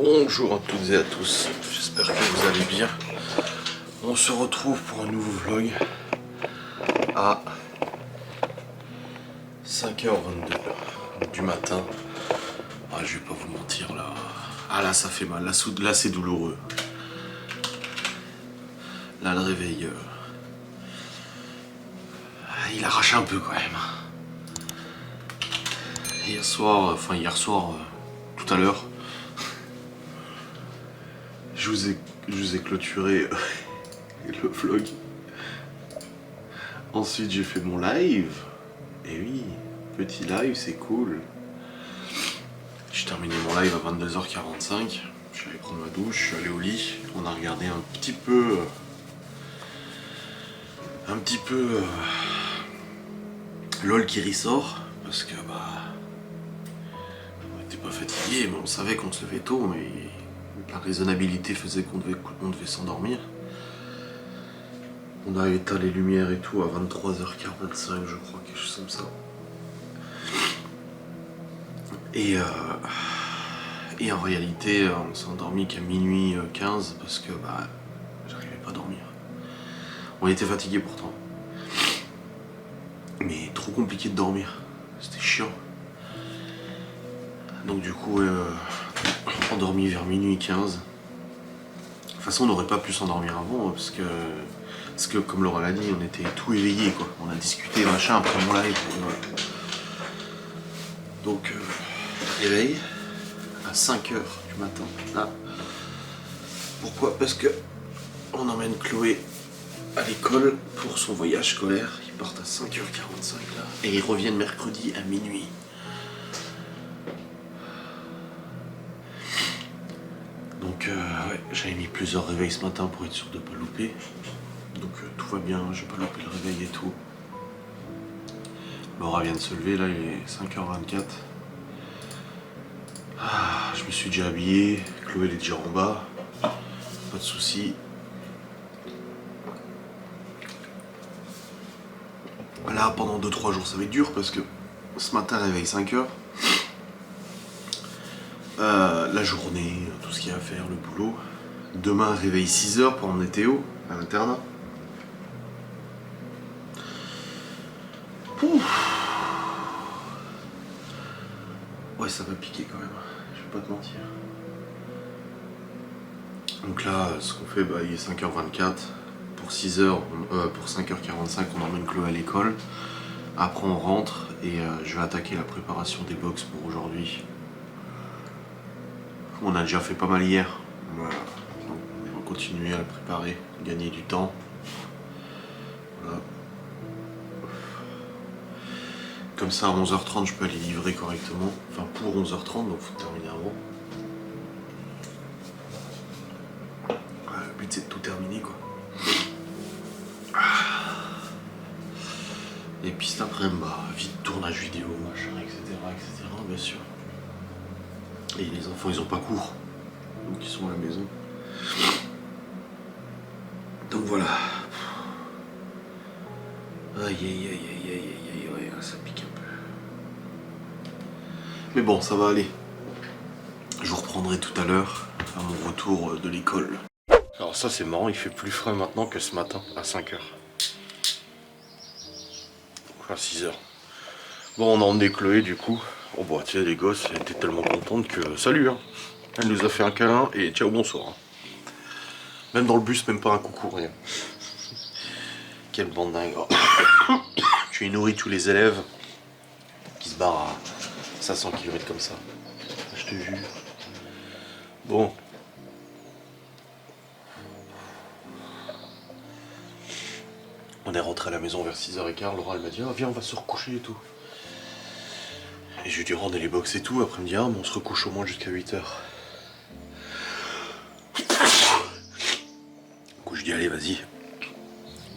Bonjour à toutes et à tous, j'espère que vous allez bien. On se retrouve pour un nouveau vlog à 5h22 du matin. Ah, je vais pas vous mentir là. Ah là ça fait mal, là c'est douloureux. Là le réveil, il arrache un peu quand même. Hier soir, tout à l'heure, je vous ai clôturé le vlog. Ensuite j'ai fait mon live. Et oui, petit live, c'est cool. J'ai terminé mon live à 22h45. Je suis allé prendre ma douche, je suis allé au lit. On a regardé un petit peu LOL qui ressort. Parce que on n'était pas fatigué, mais on savait qu'on se levait tôt, mais la raisonnabilité faisait qu'on devait s'endormir. On a éteint les lumières et tout à 23h45, je crois, quelque chose comme ça. Et en réalité, on s'est endormi qu'à minuit 15 parce que j'arrivais pas à dormir. On était fatigué pourtant. Mais trop compliqué de dormir. C'était chiant. Donc du coup, endormi vers minuit 15. De toute façon, on n'aurait pas pu s'endormir avant parce que comme Laura l'a dit, on était tout éveillés quoi. On a discuté machin après mon live. Donc réveil à 5h du matin. Là. Pourquoi? Parce que on emmène Chloé à l'école pour son voyage scolaire. Ils partent à 5h45 là. Et ils reviennent mercredi à minuit. Donc ouais, j'avais mis plusieurs réveils ce matin pour être sûr de ne pas louper. Donc tout va bien, je vais pas louper le réveil et tout. Laura vient de se lever, là il est 5h24. Je me suis déjà habillé, Chloé elle est déjà en bas. Pas de soucis. Là pendant 2-3 jours ça va être dur parce que ce matin réveil 5h. La journée, tout ce qu'il y a à faire, le boulot. Demain réveil 6h pour emmener Théo à l'internat. Ouais ça va piquer quand même, je vais pas te mentir. Donc là ce qu'on fait, il est 5h24. Pour 6h, pour 5h45 on emmène Chloé à l'école. Après on rentre et je vais attaquer la préparation des box pour aujourd'hui. On a déjà fait pas mal hier. Voilà. On va continuer à la préparer, gagner du temps. Voilà. Comme ça à 11h30 je peux aller livrer correctement. Enfin pour 11h30 donc faut terminer avant. Voilà, le but c'est de tout terminer quoi. Et puis cet après-midi, vite tournage vidéo, machin, etc. bien sûr. Et les enfants ils ont pas cours. Donc ils sont à la maison. Donc voilà. Aïe aïe aïe aïe aïe aïe aïe, ça pique un peu. Mais bon, ça va aller. Je vous reprendrai tout à l'heure à mon retour de l'école. Alors ça c'est marrant, il fait plus frais maintenant que ce matin à 5h. À 6h. Bon, on a emmené Chloé du coup. Oh bah tiens, les gosses, elle était tellement contente que... Salut hein. Elle nous a fait un câlin et ciao, bonsoir. Même dans le bus, même pas un coucou, rien. Quelle bande dingue. Je suis nourri tous les élèves qui se barrent à 500 km comme ça. Je te jure. Bon. On est rentré à la maison vers 6h15. Laura elle m'a dit viens on va se recoucher et tout. Et je lui ai dit rendre les box et tout. Après elle me dit mais on se recouche au moins jusqu'à 8h. Du coup je dis allez vas-y.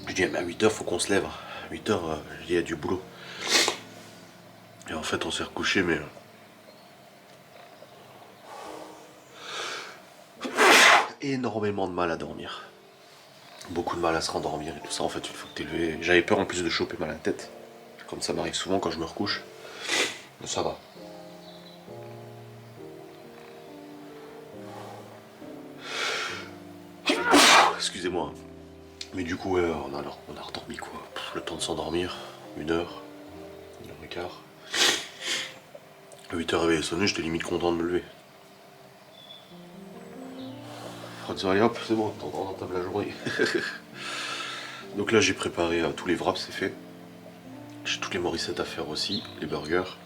Je dis mais à 8h faut qu'on se lève. À 8h je dis il y a du boulot. Et en fait on s'est recouché mais... énormément de mal à dormir. Beaucoup de mal à se rendormir et tout ça. En fait une fois que t'es levé, j'avais peur en plus de choper mal à la tête. Comme ça m'arrive souvent quand je me recouche. Mais ça va. excusez-moi. Mais du coup, ouais, on a redormi quoi. Le temps de s'endormir, 1 heure, 1 heure et quart. À 8h réveillé sonné, j'étais limite content de me lever. Allez hop, c'est bon, on entame la journée. Donc là j'ai préparé tous les wraps, c'est fait. J'ai toutes les morissettes à faire aussi, les burgers.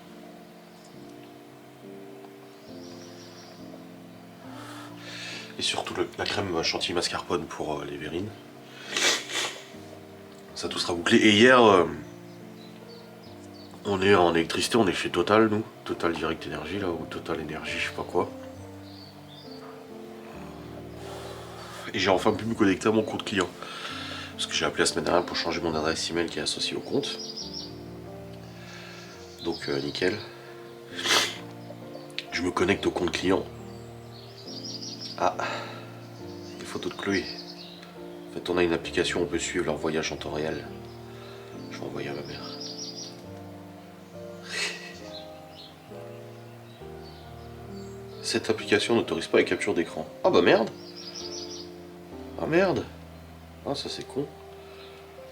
Et surtout la crème chantilly mascarpone pour les verrines. Ça tout sera bouclé. Et hier, on est en électricité, on est chez Total, nous. Total Direct Énergie, là, ou Total Énergie, je sais pas quoi. Et j'ai enfin pu me connecter à mon compte client. Parce que j'ai appelé la semaine dernière pour changer mon adresse email qui est associée au compte. Donc nickel. Je me connecte au compte client. Ah, des photos de Chloé. En fait, on a une application, on peut suivre leur voyage en temps réel. Je vais envoyer à ma mère. Cette application n'autorise pas les captures d'écran. Ah bah merde. Ah merde. Ah ça c'est con.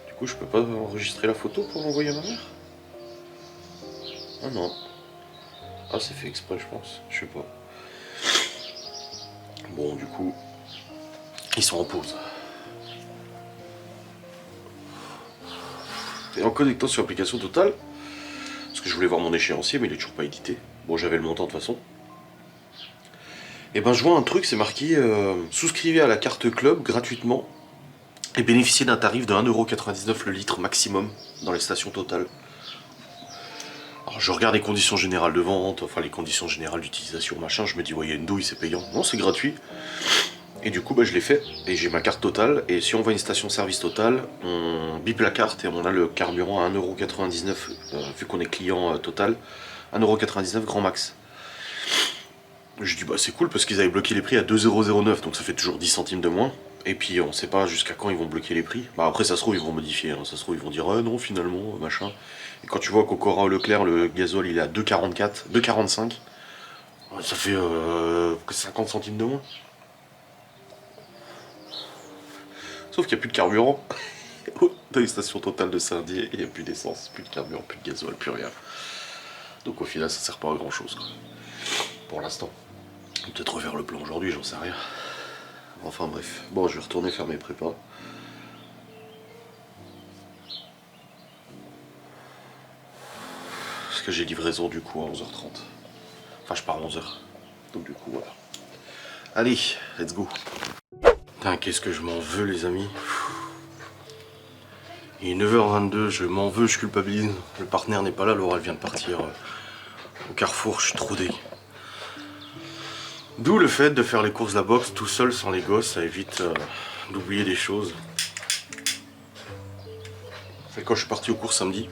Du coup je peux pas enregistrer la photo pour l'envoyer à ma mère. Ah non. Ah c'est fait exprès je pense. Je sais pas. Bon du coup ils sont en pause. Et en connectant sur l'application Total, parce que je voulais voir mon échéancier mais il est toujours pas édité. Bon j'avais le montant de toute façon. Et ben je vois un truc, c'est marqué souscrivez à la carte club gratuitement et bénéficiez d'un tarif de 1,99€ le litre maximum dans les stations Total. Alors je regarde les conditions générales de vente, enfin les conditions générales d'utilisation, machin, je me dis ouais, il y a une douille, c'est payant. Non, c'est gratuit. Et du coup, bah, je l'ai fait, et j'ai ma carte Total, et si on voit une station-service Total, on bip la carte et on a le carburant à 1,99€, vu qu'on est client Total, 1,99€ grand max. Je dis bah c'est cool parce qu'ils avaient bloqué les prix à 2,09€, donc ça fait toujours 10 centimes de moins. Et puis on sait pas jusqu'à quand ils vont bloquer les prix. Bah après ça se trouve ils vont modifier, hein. Ça se trouve ils vont dire non finalement machin. Et quand tu vois qu'au Cora Leclerc le gazole il est à 2,44, 2,45, ça fait 50 centimes de moins. Sauf qu'il n'y a plus de carburant. Dans les stations Total de Saint-Dié, il n'y a plus d'essence, plus de carburant, plus de gazole, plus rien. Donc au final ça sert pas à grand chose quoi. Pour l'instant. Peut-être refaire le plan aujourd'hui, j'en sais rien. Enfin bref, bon je vais retourner faire mes prépas. Parce que j'ai livraison du coup à 11h30. Enfin je pars à 11h. Donc du coup voilà. Allez, let's go. Putain qu'est-ce que je m'en veux les amis. Il est 9h22, je m'en veux, je culpabilise. Le partenaire n'est pas là, Laura elle vient de partir au Carrefour, je suis trop dégueu. D'où le fait de faire les courses de la boxe tout seul sans les gosses, ça évite d'oublier des choses. Quand je suis parti aux courses samedi,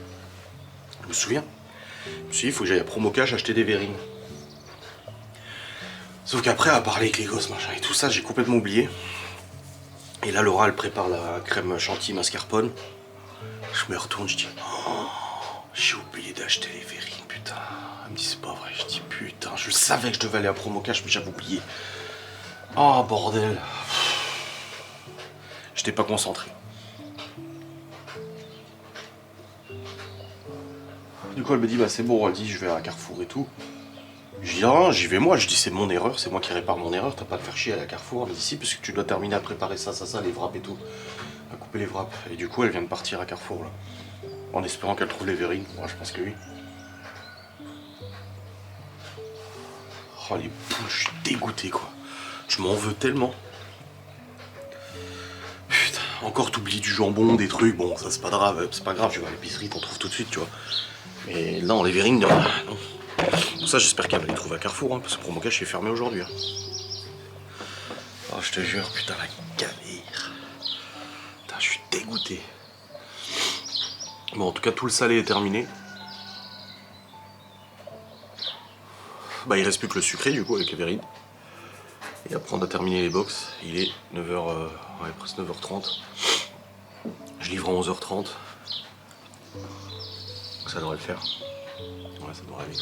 je me souviens, je me suis dit il faut que j'aille à Promocash acheter des verrines. Sauf qu'après à parler avec les gosses machin et tout ça, j'ai complètement oublié. Et là Laura elle prépare la crème chantilly mascarpone. Je me retourne, je dis oh, j'ai oublié d'acheter les verrines, putain. Elle me dit c'est pas vrai, je dis putain, je savais que je devais aller à Promocash mais j'avais oublié. Oh bordel. J'étais pas concentré. Du coup elle me dit bah c'est bon, elle dit je vais à Carrefour et tout. Je dis ah j'y vais moi, je dis c'est mon erreur, c'est moi qui répare mon erreur, t'as pas à te faire chier à la Carrefour. Elle me dit si parce que tu dois terminer à préparer ça, les wraps et tout. À couper les wraps. Et du coup elle vient de partir à Carrefour là. En espérant qu'elle trouve les verrines. Moi je pense que oui. Oh les poules, je suis dégoûté quoi. Je m'en veux tellement. Putain, encore t'oublies du jambon, des trucs, bon ça c'est pas grave, je vais à l'épicerie, t'en trouves tout de suite tu vois. Mais non, les verrines, non. Pour ça j'espère qu'elle va les trouver à Carrefour, hein, parce que Promocash est fermé aujourd'hui. Hein. Oh je te jure, putain la galère. Putain, je suis dégoûté. Bon en tout cas tout le salé est terminé. Bah il reste plus que le sucré du coup avec les verrines. Et après on a terminé les box, il est 9h, ouais, presque 9h30. Je livre à 11h30. Ça devrait le faire. Ouais ça devrait aller.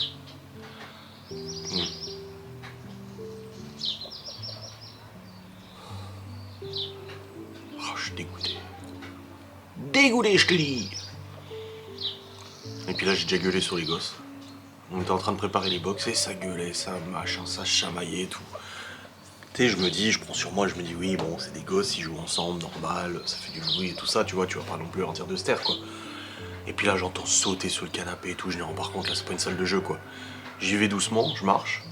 je suis dégoûté. Dégoûté, je te dis. Et puis là, j'ai déjà gueulé sur les gosses. On était en train de préparer les box et ça gueulait, ça machin, ça chamaillait et tout. Tu sais, je me dis, je prends sur moi, je me dis, oui, bon, c'est des gosses, ils jouent ensemble, normal, ça fait du bruit et tout ça, tu vois, tu vas pas non plus leur dire de se taire, quoi. Et puis là, j'entends sauter sur le canapé et tout, je dis, non, par contre, là, c'est pas une salle de jeu, quoi. J'y vais doucement, je marche,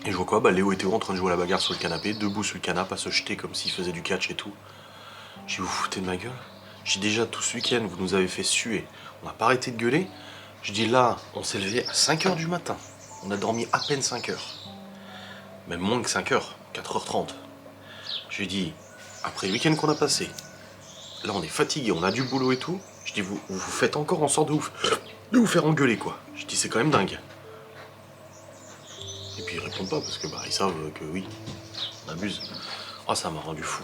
et je vois quoi, bah, Léo et Théo en train de jouer à la bagarre sur le canapé, debout sur le canapé, à se jeter comme s'ils faisaient du catch et tout. Je dis, vous foutez de ma gueule? J'ai déjà tout ce week-end, vous nous avez fait suer, on n'a pas arrêté de gueuler. Je dis, là, on s'est levé à 5h du matin, on a dormi à peine 5 heures. Même moins que 5 heures, 4h30. Je lui ai dit, après le week-end qu'on a passé, là on est fatigué, on a du boulot et tout. Je dis, vous faites encore en sorte de vous faire engueuler, quoi. Je dis, c'est quand même dingue. Et puis ils répondent pas parce que bah ils savent que oui, on abuse. Oh, ça m'a rendu fou.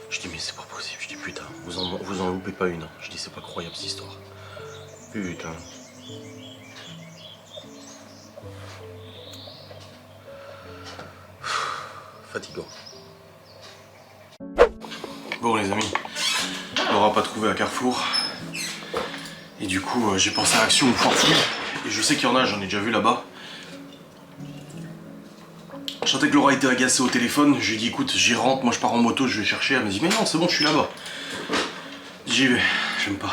Je dis, mais c'est pas possible. Je dis, putain, vous en loupez pas une. Je dis, c'est pas croyable cette histoire. Putain. Fatigant. Bon les amis, on l'aura pas trouvé à Carrefour. Et du coup j'ai pensé à Action ou Fortune. Et je sais qu'il y en a, j'en ai déjà vu là-bas. Je sentais que Laura était agacée au téléphone. Je lui ai dit écoute, j'y rentre, moi je pars en moto, je vais chercher. Elle m'a dit mais non c'est bon, je suis là-bas. J'y vais, j'aime pas.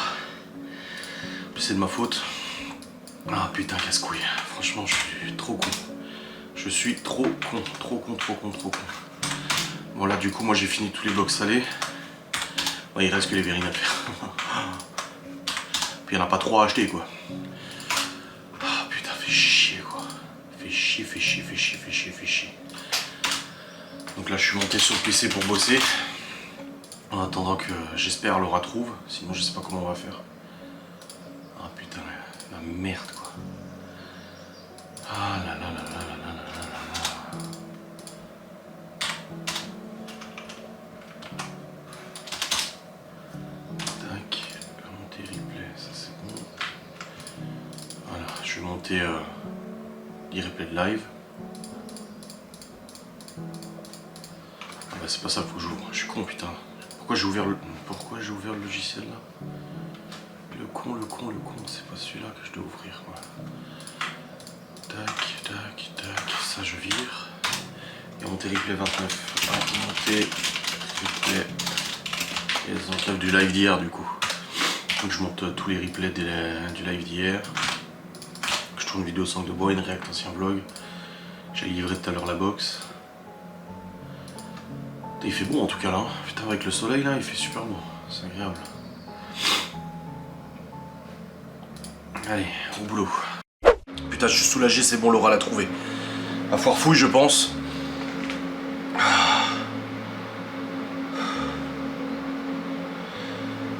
C'est de ma faute. Ah putain casse-couille. Franchement je suis trop con. Je suis trop con, trop con, trop con, trop con. Bon là du coup moi j'ai fini tous les blocs salés. Bon, il reste que les verrines à faire. Puis il n'y en a pas trop à acheter quoi. Ah putain fait chier quoi. Fait chier, fait chier, fait chier, fait chier, fait chier. Donc là je suis monté sur le PC pour bosser. En attendant que j'espère Laura trouve. Sinon je sais pas comment on va faire. Ah putain la merde quoi. Ah là là là là là là là là là. Tac, monter replay, ça c'est bon. Voilà, je vais monter l'e-replay de live. Ah bah c'est pas ça, faut que j'ouvre. Je suis con putain. Pourquoi j'ai ouvert le logiciel là? Le con, c'est pas celui-là que je dois ouvrir quoi. Tac, tac, tac, ça je vire. Et monter replay 29. Ah, monter replay. Et les entraves du live d'hier du coup. Donc je monte tous les replays du live d'hier. Je tourne une vidéo sans de bois, une réact ancien vlog. J'ai livré tout à l'heure la box. Il fait bon en tout cas là. Hein. Putain avec le soleil là, il fait super bon. C'est agréable. Allez, au boulot. Putain, je suis soulagé, c'est bon, Laura l'a trouvé. À foire fouille, je pense.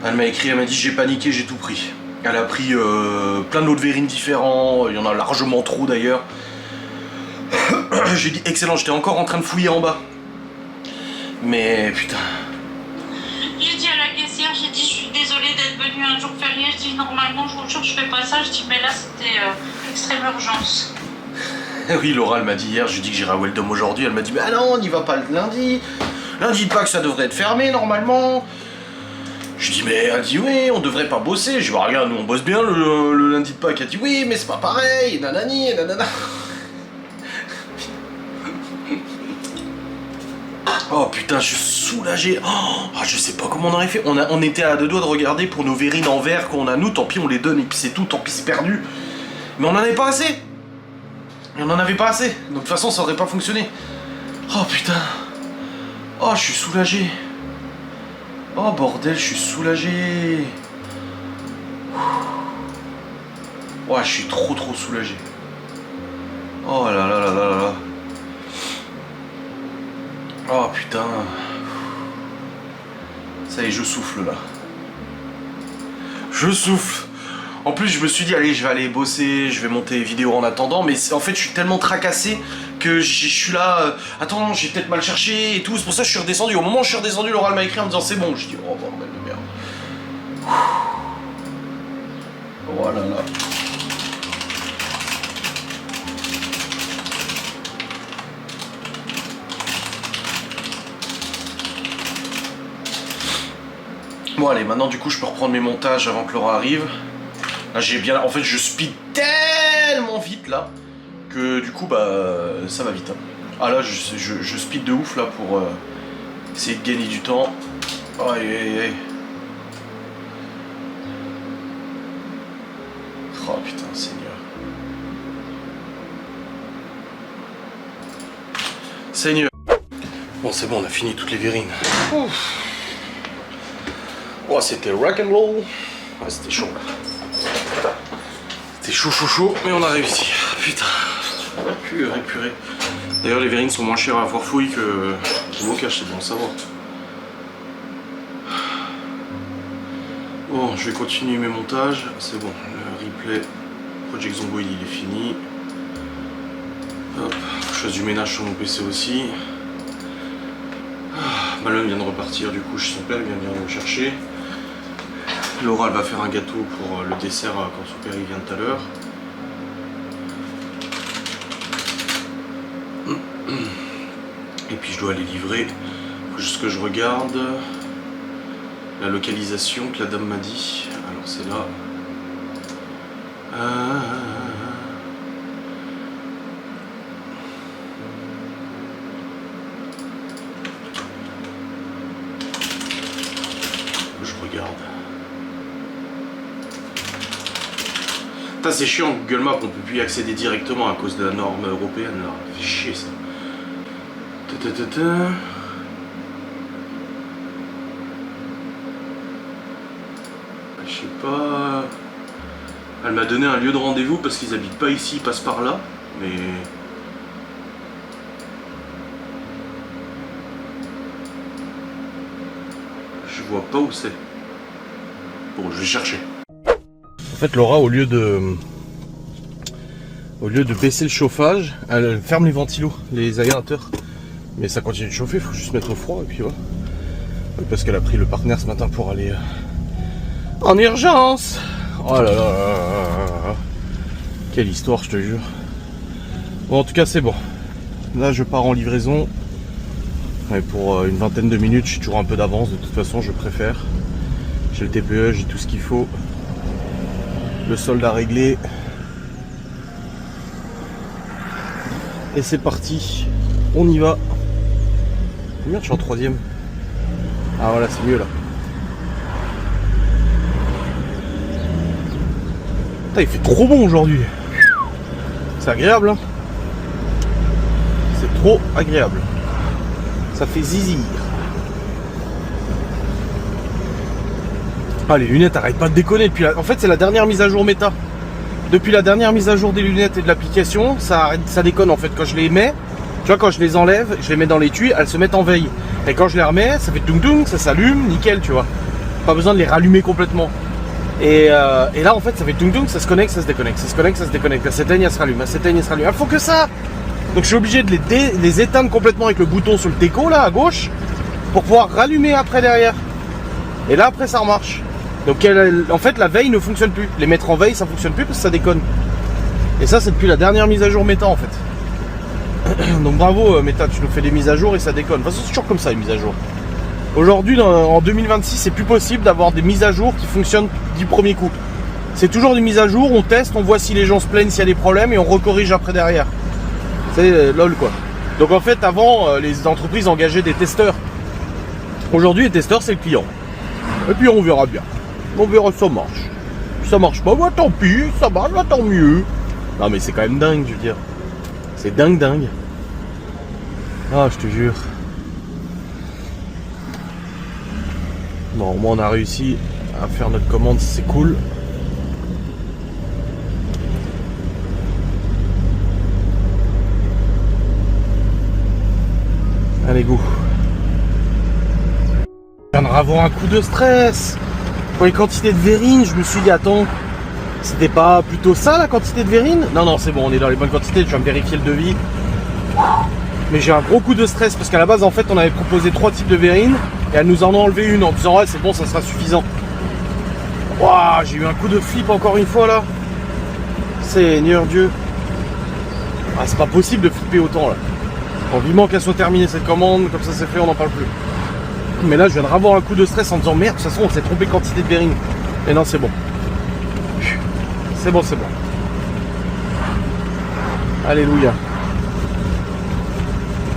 Elle m'a écrit, elle m'a dit j'ai paniqué, j'ai tout pris. Elle a pris plein d'autres verrines différents, il y en a largement trop d'ailleurs. J'ai dit excellent, j'étais encore en train de fouiller en bas. Mais putain. J'ai dit à la caissière, j'ai dit je suis désolée d'être venue un jour férié, je dis normalement je vous jure je fais pas ça, je dis mais là c'était extrême urgence. Oui Laura elle m'a dit hier, je lui ai dit que j'irai à Weldom aujourd'hui, elle m'a dit mais ah non on n'y va pas le lundi. Lundi de Pâques ça devrait être fermé normalement. Je dis mais elle dit oui on devrait pas bosser. Je dis bah regarde nous on bosse bien le lundi de Pâques. Elle dit oui mais c'est pas pareil, nanani et nanana. Oh putain je suis soulagé. Oh, je sais pas comment on aurait fait. On était à deux doigts de regarder pour nos verrines en verre qu'on a nous, tant pis on les donne et puis c'est tout, tant pis c'est perdu. Mais on en avait pas assez. Et on en avait pas assez. Donc de toute façon ça aurait pas fonctionné. Oh putain. Oh je suis soulagé. Oh bordel, je suis soulagé. Ouais, je suis trop soulagé. Oh là là là là là là. Oh putain. Ça y est, je souffle là. Je souffle. En plus, je me suis dit, allez, je vais aller bosser, je vais monter les vidéos en attendant. Mais en fait, je suis tellement tracassé que je suis là. Attends, j'ai peut-être mal cherché et tout. C'est pour ça que je suis redescendu. Au moment où je suis redescendu, Laura m'a écrit en me disant, c'est bon. Je dis, oh bordel de merde. Oh là là. Bon allez, maintenant du coup je peux reprendre mes montages avant que Laura arrive. Là j'ai bien... En fait je speed tellement vite là que du coup bah ça va vite. Hein. Ah là je speed de ouf là pour essayer de gagner du temps. Aïe aïe aïe. Oh putain Seigneur. Seigneur. Bon c'est bon, on a fini toutes les verrines. Ouf. Oh c'était rock'n'roll. Ouais c'était chaud. C'était chaud, mais on a réussi. Putain. Purée. D'ailleurs les verrines sont moins chères à avoir fouille que le bocage, c'est bon à savoir. Bon, je vais continuer mes montages. C'est bon, le replay Project Zomboid il est fini. Hop, je fasse du ménage sur mon PC aussi. Malone vient de repartir, du coup son père vient de venir me chercher. Laura elle va faire un gâteau pour le dessert quand son père il vient tout à l'heure. Et puis je dois aller livrer. Faut juste que je regarde la localisation que la dame m'a dit. Alors c'est là. Je regarde. C'est chiant Google Maps, on peut plus y accéder directement à cause de la norme européenne là. Fait chier ça. Je sais pas. Elle m'a donné un lieu de rendez-vous parce qu'ils habitent pas ici, ils passent par là. Mais. Je vois pas où c'est. Bon, je vais chercher. En fait, Laura, au lieu de baisser le chauffage, elle ferme les ventilos, les aérateurs. Mais ça continue de chauffer, il faut juste mettre au froid et puis voilà. Parce qu'elle a pris le partenaire ce matin pour aller en urgence. Oh là là là là. Quelle histoire, je te jure. Bon, en tout cas, c'est bon. Là, je pars en livraison. Et pour une vingtaine de minutes, j'ai toujours un peu d'avance. De toute façon, je préfère. J'ai le TPE, j'ai tout ce qu'il faut. Le solde à régler. Et c'est parti. On y va. Merde, je suis en troisième. Ah voilà, c'est mieux là. Putain, il fait trop bon aujourd'hui. C'est agréable, hein. C'est trop agréable. Ça fait zizir. Ah, les lunettes arrêtent pas de déconner depuis la... En fait, c'est la dernière mise à jour méta. Depuis la dernière mise à jour des lunettes et de l'application, ça déconne en fait. Quand je les mets, tu vois, quand je les enlève, je les mets dans l'étui, elles se mettent en veille. Et quand je les remets, ça fait doung, ça s'allume, nickel, tu vois. Pas besoin de les rallumer complètement. Et là, en fait, ça fait doung, ça se connecte, ça se déconnecte, ça se connecte, ça se déconnecte. Elle s'éteigne, elle se rallume, elle s'éteigne, elle se rallume. Il faut que ça. Donc je suis obligé de les éteindre complètement avec le bouton sur le déco, là, à gauche, pour pouvoir rallumer après derrière. Et là, après, ça remarche. Donc en fait, la veille ne fonctionne plus. Les mettre en veille, ça fonctionne plus parce que ça déconne. Et ça, c'est depuis la dernière mise à jour méta, en fait. Donc bravo Meta, tu nous fais des mises à jour et ça déconne. De toute façon, c'est toujours comme ça, les mises à jour. Aujourd'hui, en 2026, c'est plus possible d'avoir des mises à jour qui fonctionnent du premier coup. C'est toujours des mises à jour, on teste, on voit si les gens se plaignent, s'il y a des problèmes et on recorrige après derrière. C'est lol quoi. Donc en fait, avant, les entreprises engageaient des testeurs. Aujourd'hui, les testeurs, c'est le client. Et puis on verra bien. On verra si ça marche. Si ça marche pas, bah tant pis, ça marche, bah tant mieux. Non mais c'est quand même dingue, je veux dire. C'est dingue. Ah, je te jure. Bon, au moins on a réussi à faire notre commande, c'est cool. Allez, go. Je viens de avoir un coup de stress. Pour les quantités de verrine, je me suis dit, attends, c'était pas plutôt ça la quantité de verrine? Non, c'est bon, on est dans les bonnes quantités, tu vas me vérifier le devis. Mais j'ai un gros coup de stress parce qu'à la base, en fait, on avait proposé 3 types de verrine et elle nous en a enlevé une en disant, ouais, c'est bon, ça sera suffisant. Waouh, j'ai eu un coup de flip encore une fois là. Seigneur Dieu. Ah, c'est pas possible de flipper autant là. Bon, vivement qu'elle soit terminée cette commande, comme ça c'est fait, on n'en parle plus. Mais là je viens de ravoir un coup de stress en disant merde, de toute façon on s'est trompé quantité de bearing. Mais non, c'est bon. C'est bon, c'est bon. Alléluia.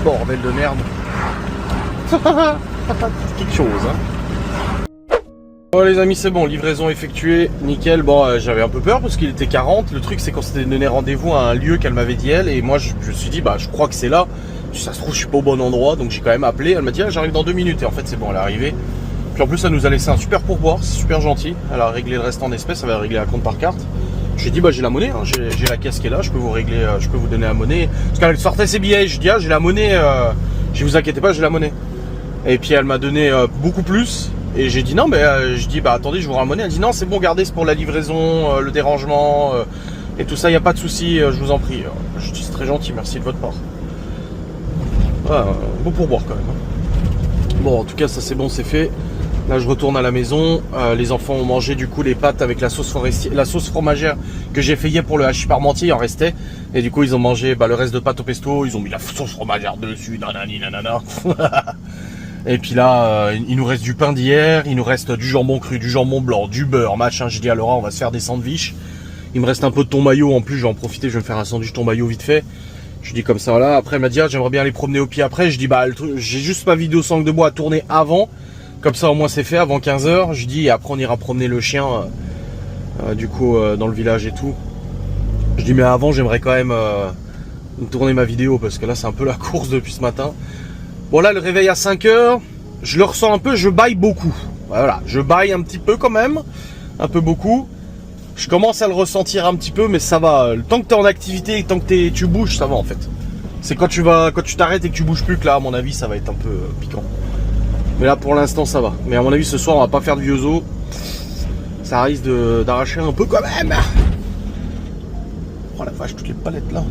Bordel de merde. Quelque chose, hein. Bon les amis, c'est bon, livraison effectuée, nickel. Bon, j'avais un peu peur parce qu'il était 40. Le truc c'est qu'on s'était donné rendez-vous à un lieu qu'elle m'avait dit elle. Et moi je me suis dit, bah je crois que c'est là. Si ça se trouve je suis pas au bon endroit. Donc j'ai quand même appelé, elle m'a dit ah, j'arrive dans 2 minutes. Et en fait c'est bon, elle est arrivée. Puis en plus elle nous a laissé un super pourboire, c'est super gentil. Elle a réglé le reste en espèces, elle va régler la compte par carte. Je lui ai dit bah j'ai la monnaie, hein. J'ai la caisse qui est là, je peux vous régler, je peux vous donner la monnaie. Parce qu'elle sortait ses billets, je dis ah j'ai la monnaie, je vous inquiétez pas, j'ai la monnaie. Et puis elle m'a donné beaucoup plus. Et j'ai dit non mais je dis bah attendez je vous rends la monnaie. Elle dit non c'est bon gardez, c'est pour la livraison, le dérangement et tout ça, il n'y a pas de souci, je vous en prie. Je dis c'est très gentil, merci de votre part. Beau pourboire quand même, hein. Bon en tout cas ça c'est bon, c'est fait. Là je retourne à la maison, les enfants ont mangé du coup les pâtes avec la sauce fromagère que j'ai fait hier pour le hachis parmentier, il en restait. Et du coup ils ont mangé le reste de pâtes au pesto, ils ont mis la sauce fromagère dessus, nanani nanana. Et puis là il nous reste du pain d'hier, il nous reste du jambon cru, du jambon blanc, du beurre, machin. J'ai dit à Laura on va se faire des sandwichs. Il me reste un peu de thon mayo en plus, je vais en profiter, je vais me faire un sandwich thon mayo vite fait. Je dis comme ça voilà, après elle m'a dit ah, j'aimerais bien aller promener au pied après. Je dis bah j'ai juste ma vidéo sangle de bois à tourner avant. Comme ça au moins c'est fait avant 15 h. Je dis et après on ira promener le chien du coup dans le village et tout. Je dis mais avant j'aimerais quand même tourner ma vidéo parce que là c'est un peu la course depuis ce matin. Bon là le réveil à 5 h, je le ressens un peu, je baille beaucoup. Voilà, je baille un petit peu quand même, un peu beaucoup. Je commence à le ressentir un petit peu mais ça va. Tant que tu es en activité, tant que tu bouges, ça va en fait. C'est quand tu t'arrêtes et que tu bouges plus que là à mon avis ça va être un peu piquant. Mais là pour l'instant ça va. Mais à mon avis ce soir on va pas faire de vieux os. Ça risque d'arracher un peu quand même. Oh la vache, toutes les palettes là.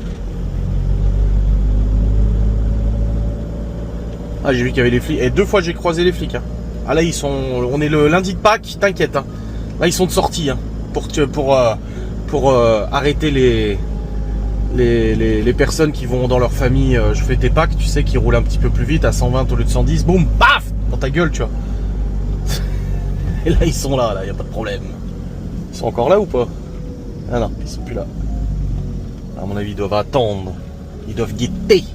Ah j'ai vu qu'il y avait les flics. Et 2 fois j'ai croisé les flics, hein. Ah là ils sont. On est le lundi de Pâques, t'inquiète, hein. Là ils sont de sortie, hein. Pour arrêter les personnes qui vont dans leur famille. Je fais tes Pâques, tu sais, qui roulent un petit peu plus vite à 120 au lieu de 110. Boum, paf dans ta gueule, tu vois. Et là ils sont là, y a pas de problème. Ils sont encore là ou pas? Ah non, ils sont plus là. À mon avis ils doivent attendre. Ils doivent guetter.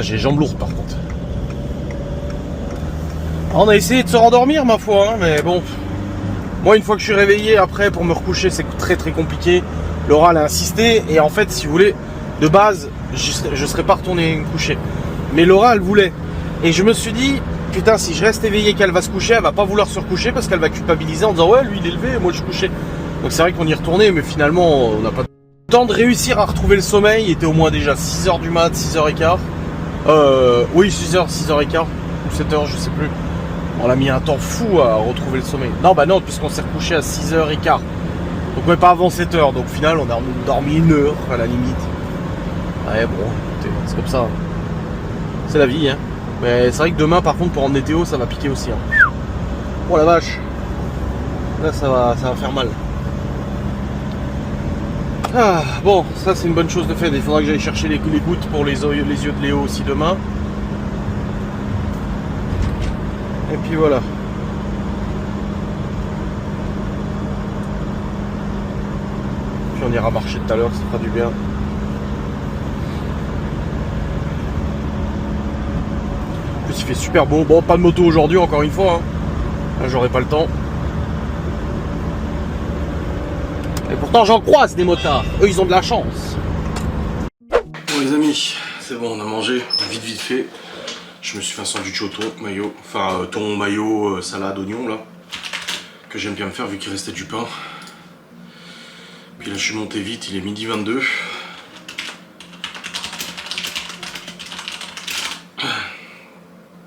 J'ai les jambes lourdes par contre. On a essayé de se rendormir ma foi, hein, mais bon. Moi une fois que je suis réveillé après pour me recoucher c'est très très compliqué. Laura elle a insisté et en fait si vous voulez de base je serais pas retourné me coucher. Mais Laura elle voulait. Et je me suis dit putain si je reste éveillé qu'elle va se coucher, elle va pas vouloir se recoucher parce qu'elle va culpabiliser en disant ouais lui il est levé et moi je suis couché. Donc c'est vrai qu'on y est retourné mais finalement on n'a pas le temps de réussir à retrouver le sommeil. Il était au moins déjà 6 h du mat, 6 h 15. Oui 6 h, 6 h 15 ou 7 h je sais plus. On a mis un temps fou à retrouver le sommeil. Non bah non puisqu'on s'est recouché à 6 h 15. Donc ouais pas avant 7 h. Donc au final on a dormi 1 heure à la limite. Ouais bon écoutez, c'est comme ça. C'est la vie hein. Mais c'est vrai que demain par contre pour emmener Théo ça va piquer aussi hein. Oh la vache. Là ça va faire mal. Ah, bon, ça c'est une bonne chose de fait. Il faudra que j'aille chercher les gouttes pour les yeux de Léo aussi demain. Et puis voilà. Puis on ira marcher tout à l'heure, ça fera du bien. En plus il fait super beau. Bon, pas de moto aujourd'hui encore une fois. Hein. Là j'aurai pas le temps. Et pourtant j'en croise des motards, eux ils ont de la chance. Bon les amis, c'est bon on a mangé, vite fait. Je me suis fait un sandwich au thon, mayo, enfin thon, mayo, salade, oignon là. Que j'aime bien me faire vu qu'il restait du pain. Puis là je suis monté vite, il est 12h22.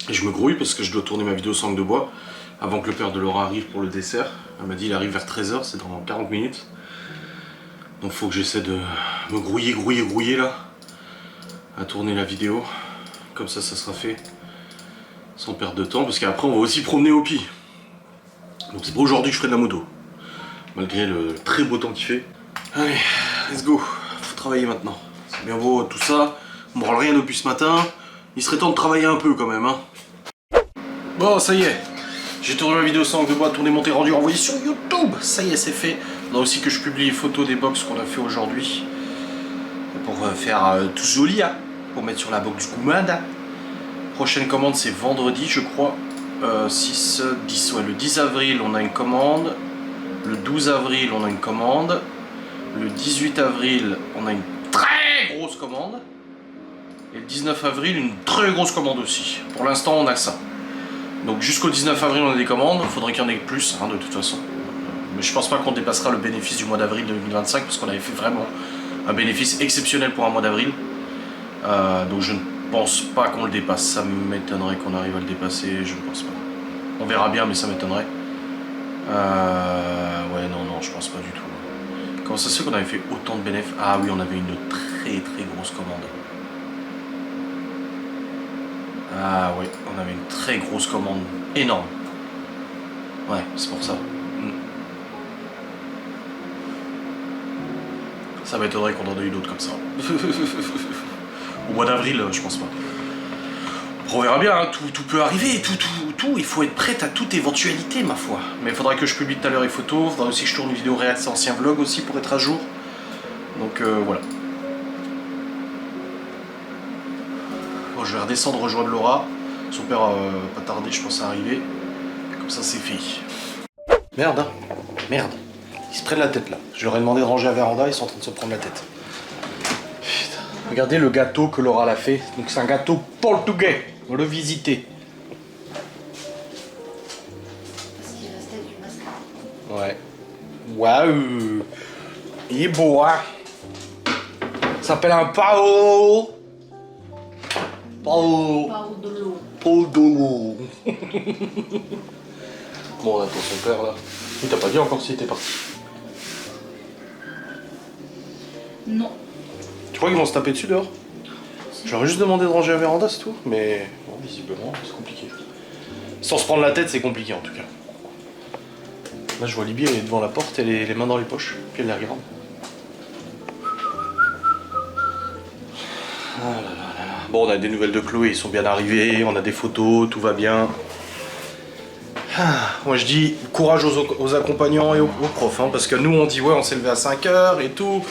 Et je me grouille parce que je dois tourner ma vidéo sangle de bois avant que le père de Laura arrive pour le dessert. Elle m'a dit il arrive vers 13 h, c'est dans 40 minutes. Donc faut que j'essaie de me grouiller là, à tourner la vidéo. Comme ça sera fait, sans perdre de temps, parce qu'après on va aussi promener au pied. Donc c'est pas aujourd'hui que je ferai de la moto. malgré le très beau temps qu'il fait. Allez, let's go, faut travailler maintenant. C'est bien beau tout ça, on branle rien depuis ce matin, il serait temps de travailler un peu quand même. Hein. Bon, ça y est, j'ai tourné la vidéo sans angle de bois, tourné, monté, rendu, renvoyé sur YouTube. Ça y est, c'est fait. On a aussi que je publie les photos des box qu'on a fait aujourd'hui. Pour faire tout joli, hein, pour mettre sur la box commande. Prochaine commande, c'est vendredi, je crois. 6, 10, ouais, le 10 avril, on a une commande. Le 12 avril, on a une commande. Le 18 avril, on a une très grosse commande. Et le 19 avril, une très grosse commande aussi. Pour l'instant, on a ça. Donc jusqu'au 19 avril, on a des commandes. Il faudrait qu'il y en ait plus, hein, de toute façon. Mais je pense pas qu'on dépassera le bénéfice du mois d'avril 2025, parce qu'on avait fait vraiment un bénéfice exceptionnel pour un mois d'avril. Donc je ne pense pas qu'on le dépasse. Ça m'étonnerait qu'on arrive à le dépasser. Je ne pense pas. On verra bien, mais ça m'étonnerait. Ouais, non, je pense pas du tout. Comment ça se fait qu'on avait fait autant de bénéfices? Ah oui, on avait une très grosse commande. Ah oui, on avait une très grosse commande. Énorme. Ouais, c'est pour ça. Ça m'étonnerait qu'on en ait une autre comme ça. Au mois d'avril, je pense pas. On verra bien, hein, tout peut arriver, tout, il faut être prêt à toute éventualité, ma foi. Mais il faudra que je publie tout à l'heure les photos, il faudra aussi que je tourne une vidéo réact ancien vlog aussi pour être à jour. Donc voilà. Bon, je vais redescendre rejoindre Laura. Son père pas tardé, je pense, à arriver. Comme ça, c'est fait. Merde, hein. Merde. Ils se prennent la tête là. Je leur ai demandé de ranger la véranda, ils sont en train de se prendre la tête. Putain. Regardez le gâteau que Laura l'a fait. Donc c'est un gâteau portugais. On va le visiter. Parce qu'il restait du mascara. Ouais. Waouh. Il est beau, hein. Ça s'appelle un pao. Pao. Pas de l'eau. Pao de l'eau. Bon, on attend son père là. Il t'a pas dit encore s'il était parti. Non. Tu crois qu'ils vont se taper dessus dehors? J'aurais juste demandé de ranger la véranda, c'est tout. Mais bon, visiblement, c'est compliqué. Sans se prendre la tête, c'est compliqué en tout cas. Là, je vois Libye, elle est devant la porte, elle a les mains dans les poches, puis elle les regarde. Ah là là là là. Bon, on a des nouvelles de Chloé, ils sont bien arrivés, on a des photos, tout va bien. Ah, moi je dis courage aux accompagnants et aux profs, hein, parce que nous on dit ouais, on s'est levé à 5 h et tout,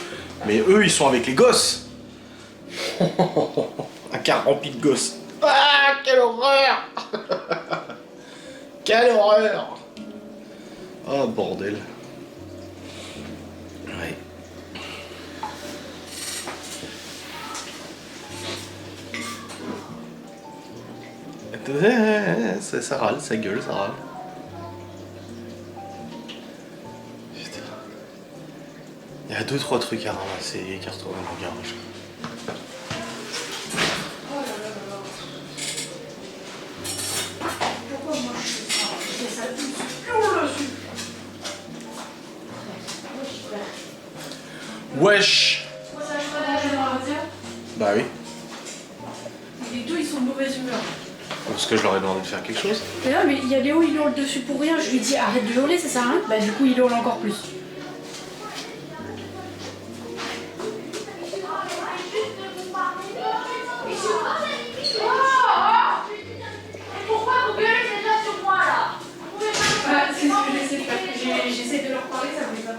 mais eux ils sont avec les gosses. Un car rempli de gosses. Ah, quelle horreur. Quelle horreur. Oh bordel. Ouais. Ça râle, ça gueule, ça râle. Putain. Il y a 2-3 trucs à ramasser, écarte-toi dans le garage. Pourquoi moi je fais ça? Je fais ça tout dessus. Wesh. Moi ça je peux ranger dans la voiture. Bah oui. Les deux ils sont de mauvaise humeur. Parce que je leur ai demandé de faire quelque chose. Mais là mais il y a Léo il hurle dessus pour rien. Je lui dis arrête de hurler ça sert à rien. Bah du coup il hurle encore plus. Pourquoi vous gueulez déjà sur moi là? C'est ce que j'essaie de faire. J'essaie de leur parler ça me fait pas.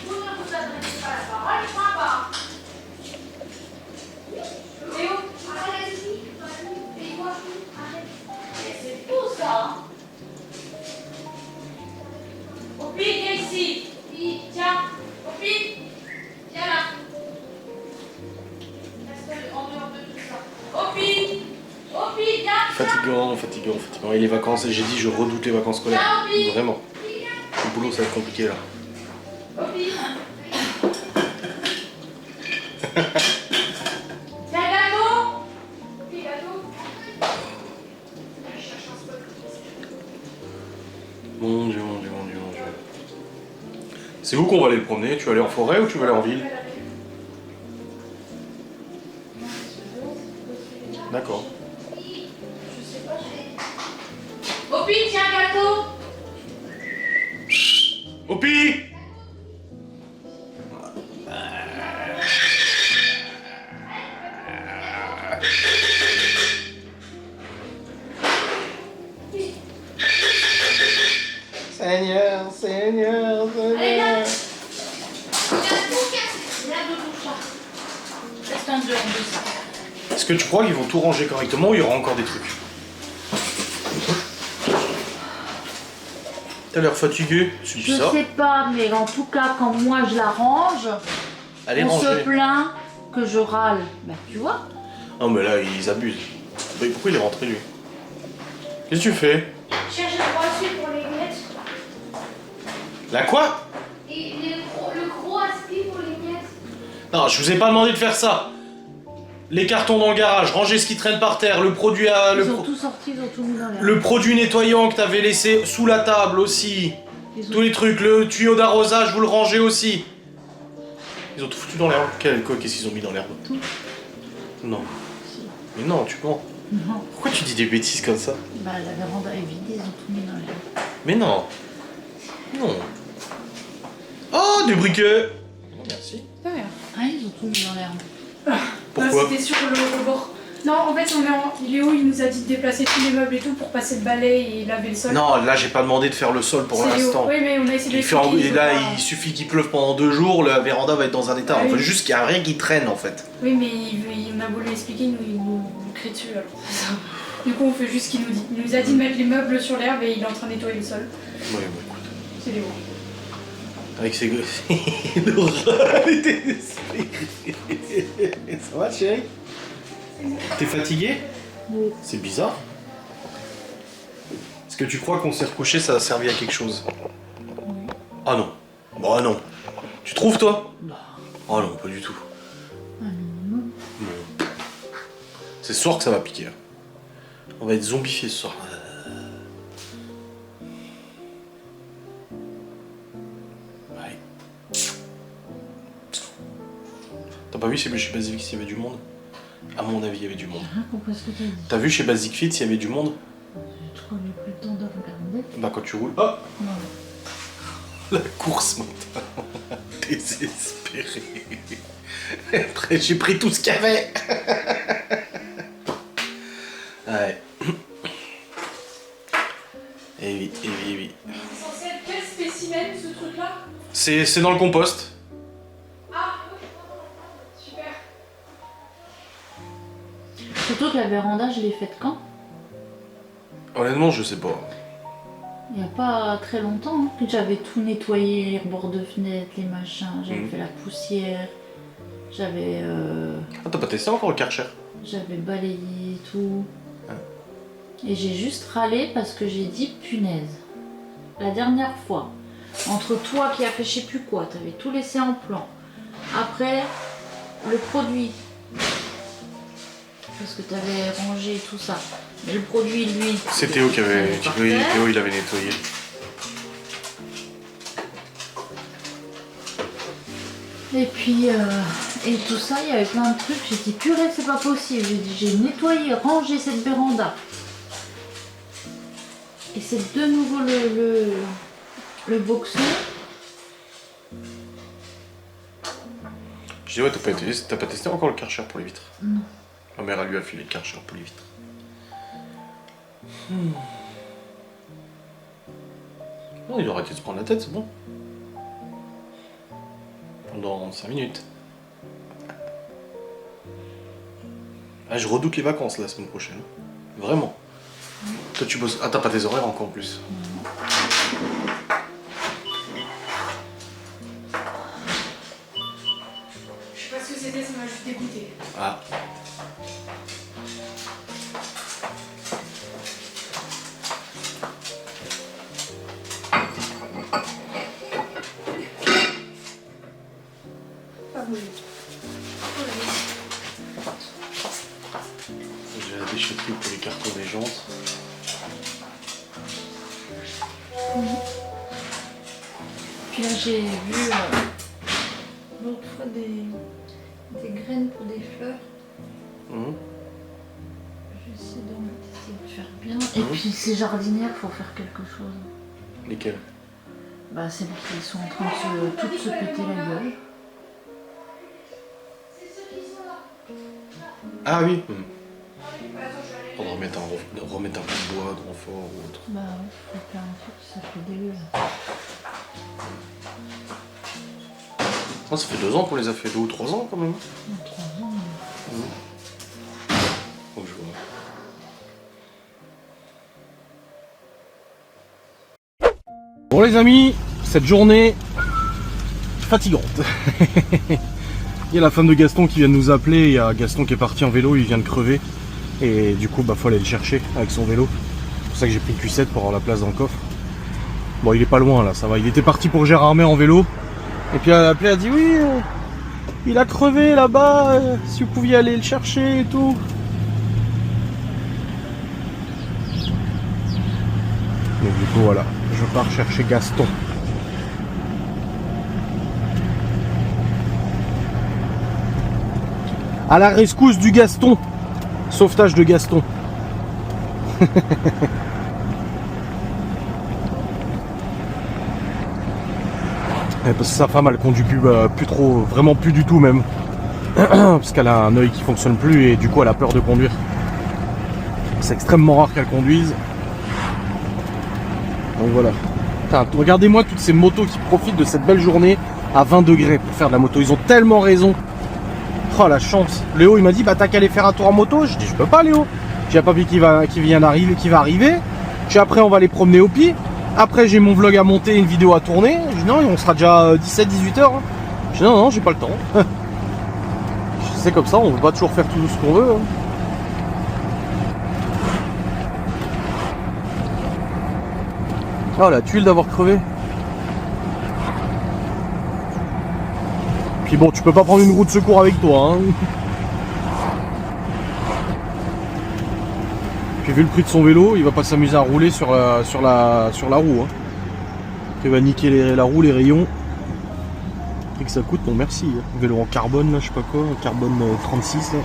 Vous ne vous adressez pas la parole, moi pas. Léo Allez-y, paye-moi, arrête. C'est tout ça. Opi, viens ici. Tiens, Opi, viens là. Reste en dehors de tout ça. Opi, viens. Fatigant. Et les vacances, j'ai dit je redoute les vacances scolaires. Vraiment. Le boulot ça va être compliqué là. Opi. Tiens, gâteau. Opi, gâteau. Je cherche un spot. Mon dieu. C'est où qu'on va aller le promener? Tu vas aller en forêt ou tu vas aller en ville? D'accord. Opi, tiens, gâteau. Opi! Seigneur, Seigneur, Seigneur. Reste un dehors de ça. Est-ce que tu crois qu'ils vont tout ranger correctement ou il y aura encore des trucs? T'as l'air fatigué, tu dis Je ça? sais pas, mais en tout cas, quand moi je la range, Elle est on se rangée. plaint que je râle. Bah, tu vois. Non mais là, ils abusent. Mais pourquoi il est rentré lui? Qu'est-ce que tu fais? Cherche le gros aspi pour les miettes. La quoi? Et le gros aspi pour les miettes. Non, je vous ai pas demandé de faire ça. Les cartons dans le garage, ranger ce qui traîne par terre, le produit à... Ils ont tout sorti, ils ont tout mis dans l'air. Le produit nettoyant que t'avais laissé sous la table aussi. Ils ont- Tous les trucs, le tuyau d'arrosage, vous le rangez aussi. Ils ont tout foutu dans l'herbe. Qu'est-ce qu'ils ont mis dans l'herbe? Tout. Non. Mais non, tu mens. Non. Pourquoi tu dis des bêtises comme ça? Bah, la véranda est vide, ils ont tout mis dans l'air. Mais non. Non. Oh, des briquets. Merci. Ah, merde. Ah, ils ont tout mis dans l'air. Pourquoi? C'était sur le rebord. Non, en fait, Léo, il nous a dit de déplacer tous les meubles et tout pour passer le balai et laver le sol. Non, là j'ai pas demandé de faire le sol pour C'est Léo. l'instant. Oui, mais on a essayé de Il fait en- l'expliquer, et il là, veut pas. il suffit qu'il pleuve pendant 2 jours, la véranda va être dans un état. Ah On oui. veut juste qu'il y a rien qui traîne en fait. Oui, mais on a beau lui expliquer, il nous crie dessus alors. Du coup, on fait juste ce qu'il nous dit. Il nous a dit de mettre les meubles sur l'herbe et il est en train de nettoyer le sol. Ouais, bah écoute. C'est Léo. Avec ses gosses. Laura, elle est désespérée. Ça va, chérie? T'es fatigué? Oui. C'est bizarre. Est-ce que tu crois qu'on s'est recouché, ça a servi à quelque chose? Ah non. Bah non. Tu trouves toi? Ah non, pas du tout. Non. C'est ce soir que ça va piquer. Hein. On va être zombifiés ce soir. Ouais. T'as pas vu chez Basic Fit s'il y avait du monde? À mon avis, il y avait du monde. J'ai rien compris ce que t'as dit. T'as vu chez Basic Fit s'il y avait du monde? Je crois que j'ai plus le temps de regarder. Bah quand tu roules. Oh, Non. la course mentale. Désespéré. Après, j'ai pris tout ce qu'il y avait. Ouais. Et oui, et oui, et oui. C'est censé être quel spécimen ce truc-là? C'est dans le compost. Ah, super. Surtout que la véranda, je l'ai faite quand? Honnêtement, je sais pas. Il n'y a pas très longtemps hein, que j'avais tout nettoyé, les bords de fenêtre, les machins, j'avais Mhm. fait la poussière, j'avais Ah, t'as pas testé encore le Karcher? j'avais balayé tout. Ah. Et j'ai juste râlé parce que j'ai dit punaise. La dernière fois, entre toi qui a fait je sais plus quoi, t'avais tout laissé en plan. Après, le produit, parce que t'avais rangé tout ça. Mais le produit, lui, C'est Théo qui avait. par Oui, terre. Théo il avait nettoyé. Et puis, et tout ça, il y avait plein de trucs. J'ai dit, purée, c'est pas possible. J'ai dit, j'ai nettoyé, rangé cette véranda. Et c'est de nouveau le boxon. Je dis ouais, t'as pas testé encore le Karcher pour les vitres? Non. Ma mère, elle lui a filé le Karcher pour les vitres. Non, il aurait arrêté de se prendre la tête, c'est bon. Pendant 5 minutes. Ah, je redoute les vacances la semaine prochaine. Vraiment. Toi, tu bosses. Ah, t'as pas tes horaires encore en plus. Je sais pas ce que c'était, ça m'a juste dégoûté. Ah. Pas bougé. J'ai la déchetterie pour les cartons des jantes. Puis là, j'ai vu l'autre fois des graines pour des fleurs. Mhm. J'essaie d'essayer de faire bien. Et puis, ces jardinières, faut faire quelque chose. Lesquels? Bah, celles qui sont en train de toutes se péter la gueule. Ah oui. On va remettre un peu de bois, de renfort ou autre. Bah ouais, faut faire un truc, ça fait dégueu. Ça fait 2 ans qu'on les a fait, 2 ou 3 ans quand même. 3 ans. Faut que je vois. Bon les amis, cette journée fatigante. Il y a la femme de Gaston qui vient de nous appeler, il y a Gaston qui est parti en vélo, il vient de crever. Et du coup bah faut aller le chercher avec son vélo. C'est pour ça que j'ai pris le Q7 pour avoir la place dans le coffre. Bon il est pas loin là, ça va. Il était parti pour Gérardmer en vélo. Et puis elle a appelé, elle a dit oui, il a crevé là-bas, si vous pouviez aller le chercher et tout. Donc du coup voilà, je pars chercher Gaston. À la rescousse du Gaston. Sauvetage de Gaston. Parce que sa femme elle conduit plus trop, vraiment plus du tout même. Parce qu'elle a un œil qui fonctionne plus et du coup elle a peur de conduire. C'est extrêmement rare qu'elle conduise. Donc voilà. Regardez-moi toutes ces motos qui profitent de cette belle journée à 20 degrés pour faire de la moto. Ils ont tellement raison. Oh la chance. Léo il m'a dit bah t'as qu'à aller faire un tour en moto. Je dis je peux pas Léo. J'ai un papy qui va arriver. Puis après on va les promener au pied. Après j'ai mon vlog à monter, une vidéo à tourner. Je dis non on sera déjà 17-18 heures. Je dis non j'ai pas le temps. C'est comme ça, on peut pas toujours faire tout ce qu'on veut. Oh la tuile d'avoir crevé. Puis bon, tu peux pas prendre une roue de secours avec toi. Hein. Puis vu le prix de son vélo, il va pas s'amuser à rouler sur la roue. Hein. Il va niquer la roue, les rayons. Le prix que ça coûte, bon merci. Hein. Vélo en carbone, là, je sais pas quoi, en carbone 36. Là.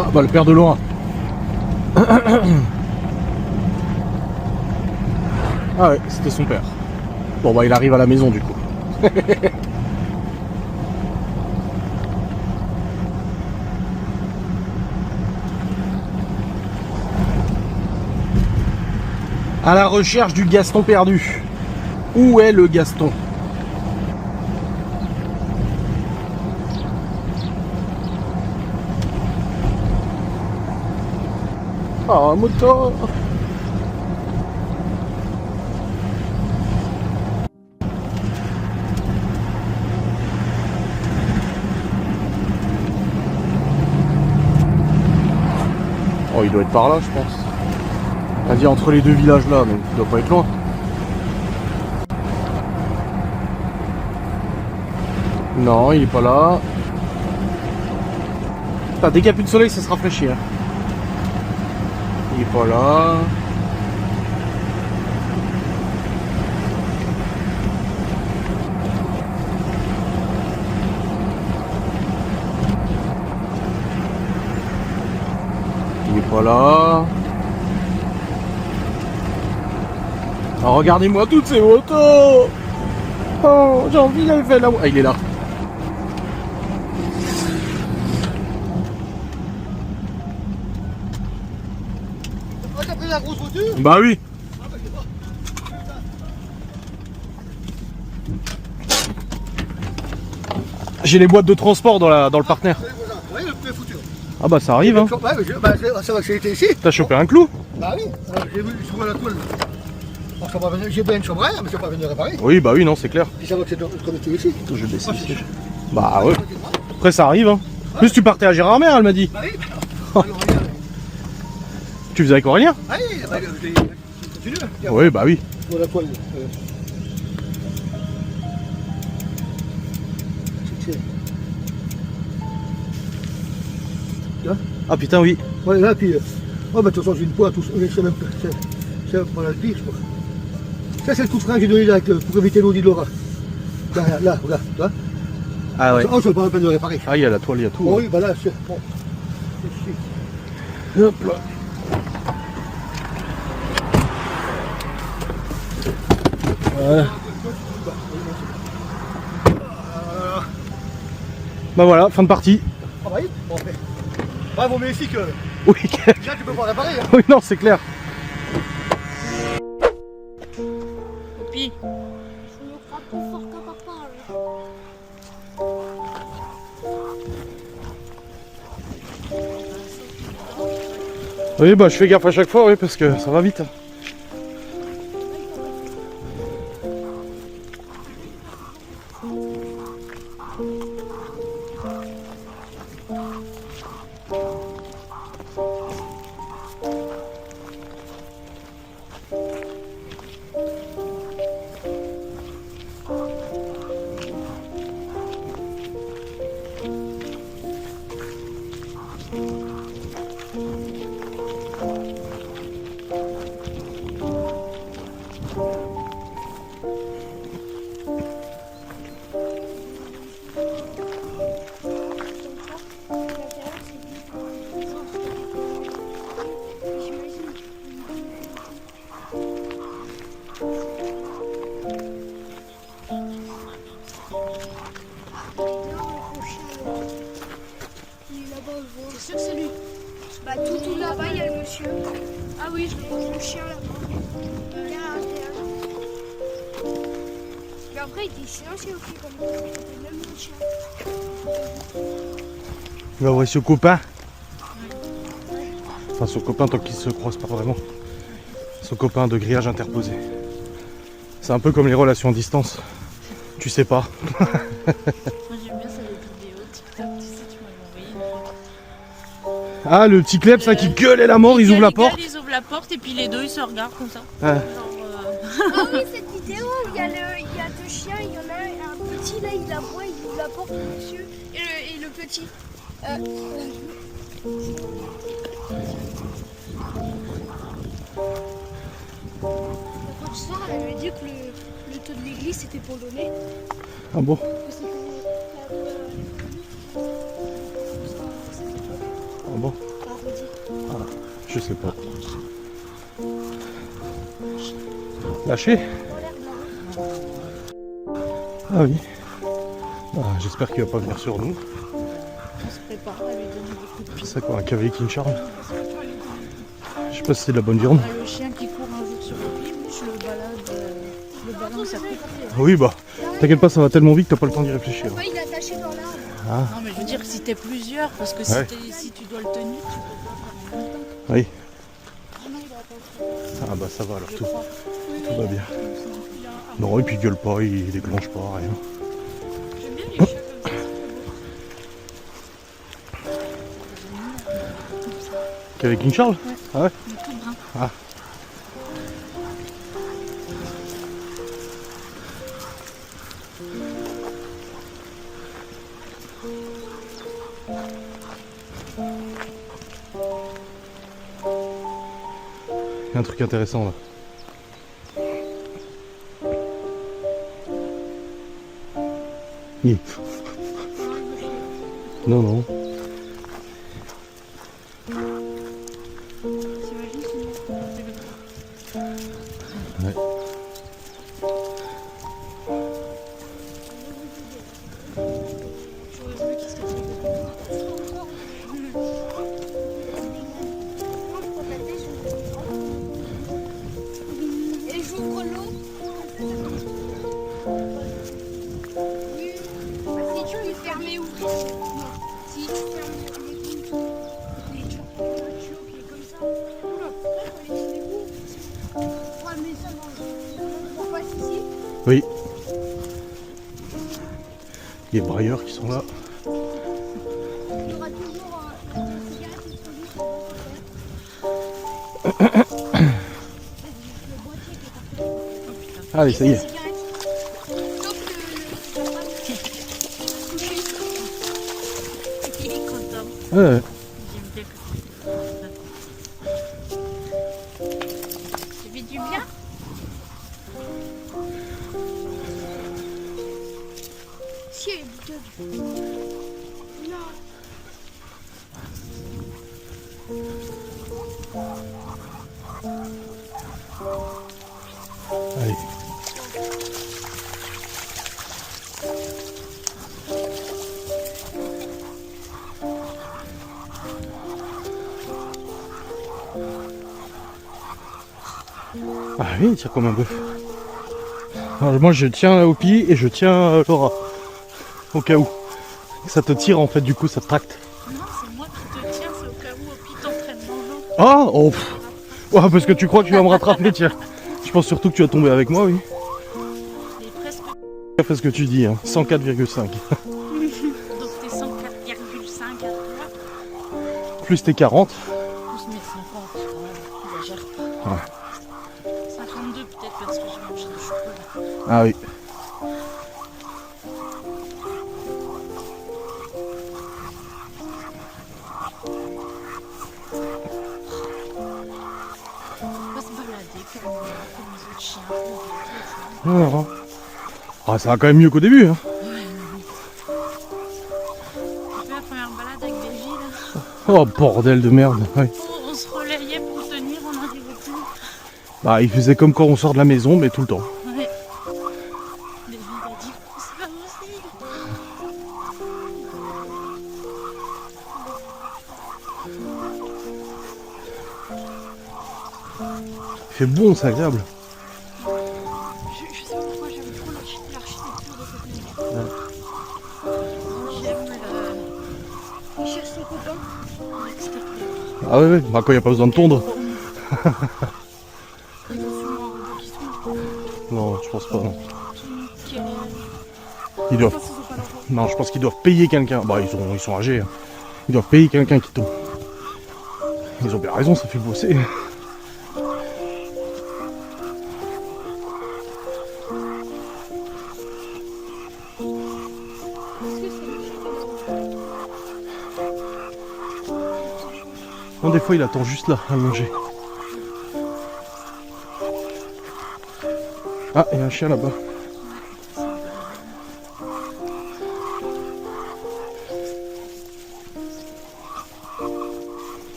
Ah bah le père de Laura. Ah ouais, c'était son père. Bon bah il arrive à la maison du coup. À la recherche du Gaston perdu. Où est le Gaston? Ah, moto. Oh, il doit être par là, je pense. On va dire entre les deux villages là, donc il doit pas être loin. Non, il est pas là. Putain, dès qu'il n'y a plus de soleil, ça se rafraîchit. Hein. Il est pas là. Il est pas là. Oh, regardez-moi toutes ces motos. Oh, j'ai envie d'aller faire la... Ah, il est là. T'as pris la grosse voiture? Bah oui. J'ai les boîtes de transport dans le partenaire. Oui, le plus foutu. Ah bah ça arrive hein. Ouais, mais c'est vrai que j'ai été ici. T'as chopé un clou? Bah oui, j'ai vu sur la toile. J'ai bien une chambre, mais je vais pas venir réparer. Oui bah oui non c'est clair. Si ça va que c'est comme tu es ici. Je vais baisser le siège. Bah ouais. Après ça arrive hein. En plus tu partais à Gérardmer elle m'a dit. Bah oui. Alors, regarde. Tu faisais avec Aurélien? Ah oui, bah, je continue. Oui bah oui. Sur la toile. Ah putain, oui. Ouais, là, puis, oh, bah, de toute façon, j'ai une pointe, c'est même pas la pire, je crois. Ça, c'est le coup de frein que j'ai donné là, pour éviter l'audit de Laura. Là, regarde, tu vois. Ah ouais. Oh, ça pas la peine de réparer. Ah, il y a la toile, il y a tout. Oh, hein. oui, bah là, c'est bon. Hop là. Voilà. Bah voilà, fin de partie. Ah bah oui, bon, mais... Bah, vaut mieux ici que... Oui, Là, tu peux pas réparer, hein. oui, non, c'est clair. Poppy. Je me crois plus fort que papa. Là. Oui, bah je fais gaffe à chaque fois, oui, parce que ça va vite. C'est sûr que c'est lui. Bah tout là-bas, il y a le monsieur. Ah oui, je le vois. Le chien là-bas. Mais après, il était silencieux aussi comme ça. C'était même le chien. Il va voir son copain. Enfin, son copain tant qu'il se croise pas vraiment. Son copain de grillage interposé. C'est un peu comme les relations à distance. Tu sais pas. Moi j'aime bien ça les vidéos TikTok, tu sais, tu m'avais envoyé. Ah, le petit kleps là qui gueule et la mort, ils ouvrent la porte. Ils ouvrent la porte et puis les deux ils se regardent comme ça. Ouais. Genre, Ah oui, cette vidéo, il y a deux chiens, il y en a un petit là, il aboie, il ouvre la porte au monsieur et le petit. Quand tu sors, elle m'a dit que le taux de l'église c'était pour donner. Ah bon? Que c'était Ah bon? parodie. Ah, je sais pas. Lâché? Ah oui. Ah, j'espère qu'il va pas venir sur nous. on se prépare à lui donner des coups de pied. C'est quoi, un cavalier King Charles? Je sais pas si c'est de la bonne viande. Le chien qui court un jour sur le pied, je le balance au circuit. Oui bah, t'inquiète pas, ça va tellement vite que t'as pas le temps d'y réfléchir. Ouais, il est attaché dans l'arbre. Ah, Non mais je veux dire que si t'es plusieurs, parce que Ouais. si tu dois le tenir, tu peux pas faire en même temps. oui. Ah non, il est attaché. Ah bah ça va alors, Je tout crois. va bien. Non, et puis il gueule pas, il déclenche pas, rien. J'aime bien les chiens comme ça, c'est beau. Cavalier King Charles? Ouais. Ah ouais? Il est tout brun. Ah. Il y a un truc intéressant là. Oui. Non, non. T'imagines si Ouais. j'aurais voulu qu'il se fasse Et j'ouvre l'eau. Oui. Si tu peux fermer ou non. Si tu fermes les bouts et tu reprends un tuyau qui est comme ça. Oula, pourquoi il faut laisser les bouts? Ouais, mais ça on passe ici. Oui. Les brailleurs qui sont là. Il y aura toujours une cigarette qui se lit sur le boîtier qui est parti. Allez, ça y est. Cigarette. Sauf Il est content. Ouais, ouais. J'aime bien que Tiens, putain. Non. Allez. Ah oui, il tire comme un bœuf. Alors moi je tiens Opi et je tiens Laura. Au cas où. Ça te tire en fait, du coup ça te tracte. Non, c'est moi qui te tiens, c'est au cas où Opi t'entraîne dans l'eau. Ah oh, pff. Ouais, parce que tu crois que tu vas me rattraper, tiens. Je pense surtout que tu vas tomber avec moi, oui. Il est presque. Fais ce que tu dis, hein. 104,5. Donc t'es 104,5 à toi. Plus tes 40. Plus mes 50, quand même, j'exagère pas. Ouais. 52 peut-être parce que j'ai mangé du chocolat. Ah oui. On va se balader comme les autres chiens. Non. Ah, ça va quand même mieux qu'au début, hein. Tu fais la première balade avec Belgie là. Oh bordel de merde. Ouais. On se relayait pour tenir, on n'arrivait plus. Bah, il faisait comme quand on sort de la maison, mais tout le temps. Ouais. Belgie a dit c'est pas possible. Il fait bon, c'est agréable. Je sais pas pourquoi j'aime trop l'architecture de cette maison. J'aime le... Il cherche son copain. L'extérieur. Ah ouais, bah quand il n'y a pas besoin de tondre. Il y a sûrement un robot qui tourne. Non, je pense pas. Non. Nickel. Ils doivent... Je pense qu'ils ont pas d'enfant. Non, je pense qu'ils doivent payer quelqu'un. Bah, ils sont âgés. Hein. Ils doivent payer quelqu'un qui tombe. Ils ont bien raison, ça fait bosser. Non, des fois, il attend juste là, à manger. Ah, il y a un chien là-bas.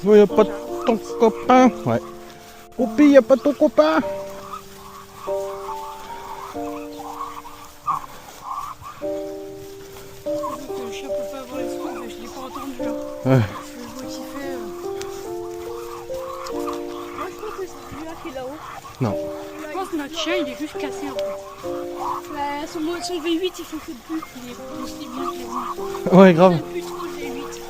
Oh, y a pas ton copain. Ouais. Opi, y a pas ton copain. Le chien peut pas avoir les sons, mais je l'ai pas entendu là. Ouais. Je vois qu'il fait. Moi je crois que c'est celui-là qui est là-haut. Non. Je pense que notre chien il est juste cassé en fait. Bah, son V8 il fonctionne plus. Il est aussi bien que les autres. Ouais, grave. Il plus trop le V8.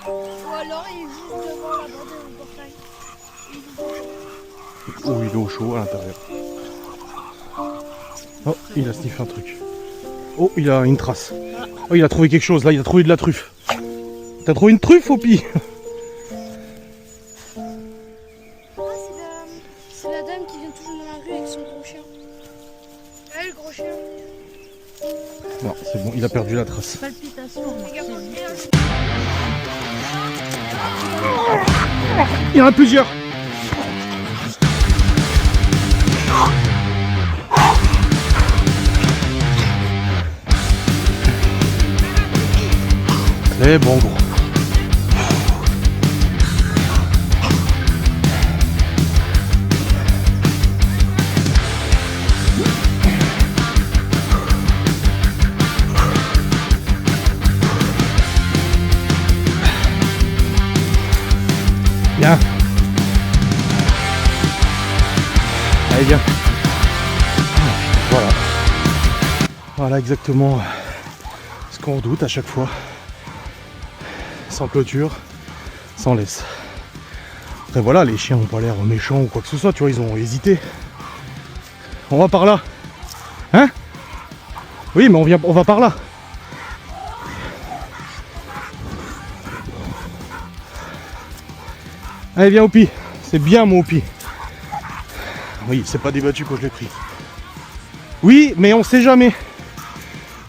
Ou alors il est juste devant la bande du portail. Oh, il est au chaud à l'intérieur. Oh, il a sniffé un truc. Oh, il a une trace. Oh, il a trouvé quelque chose. Là, il a trouvé de la truffe. T'as trouvé une truffe, Opi? Ah, c'est la dame qui vient toujours dans la rue avec son gros chien. Ouais, le gros chien. Non, c'est bon, il a perdu la trace. Palpitation. Il y en a plusieurs. C'est bon, gros. Bien. Allez, viens. Voilà. Voilà exactement ce qu'on redoute à chaque fois. Sans clôture, sans laisse. Après voilà, les chiens n'ont pas l'air méchants ou quoi que ce soit, tu vois, ils ont hésité. On va par là. Hein? Oui, mais on va par là. Allez, viens Opi. C'est bien mon Opi. Oui, c'est pas débattu quand je l'ai pris. Oui, mais on sait jamais.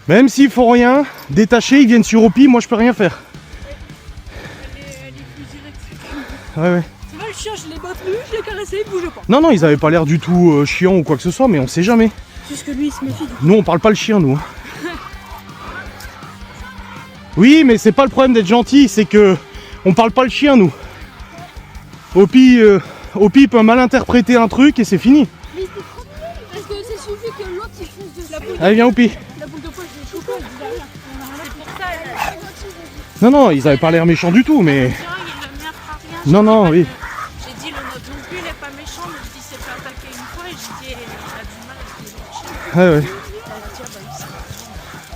Même s'ils font rien, détachés, ils viennent sur Opi, moi je peux rien faire. Elle est Ouais. Tu vois, le chien, je l'ai battu, je l'ai caressé, il bouge pas. Non, ils avaient pas l'air du tout chiants ou quoi que ce soit, mais on sait jamais. Juste que lui, il se méfie. Nous, on parle pas le chien, nous. Oui, mais c'est pas le problème d'être gentil, c'est que on parle pas le chien, nous. Opi, il peut mal interpréter un truc et c'est fini. Mais c'est trop bien, parce que c'est suffit que l'autre, il fonce dessus. La boule Allez, viens, Opi. de poche, je l'ai chopé, elle dit derrière. C'est pour ça, Non, ils avaient pas l'air méchants du tout, mais... Non, oui. J'ai dit le nôtre non plus, il est pas méchant, mais je dis c'est fait attaquer une fois et j'ai dit il a du mal avec les autres chiens. Ouais.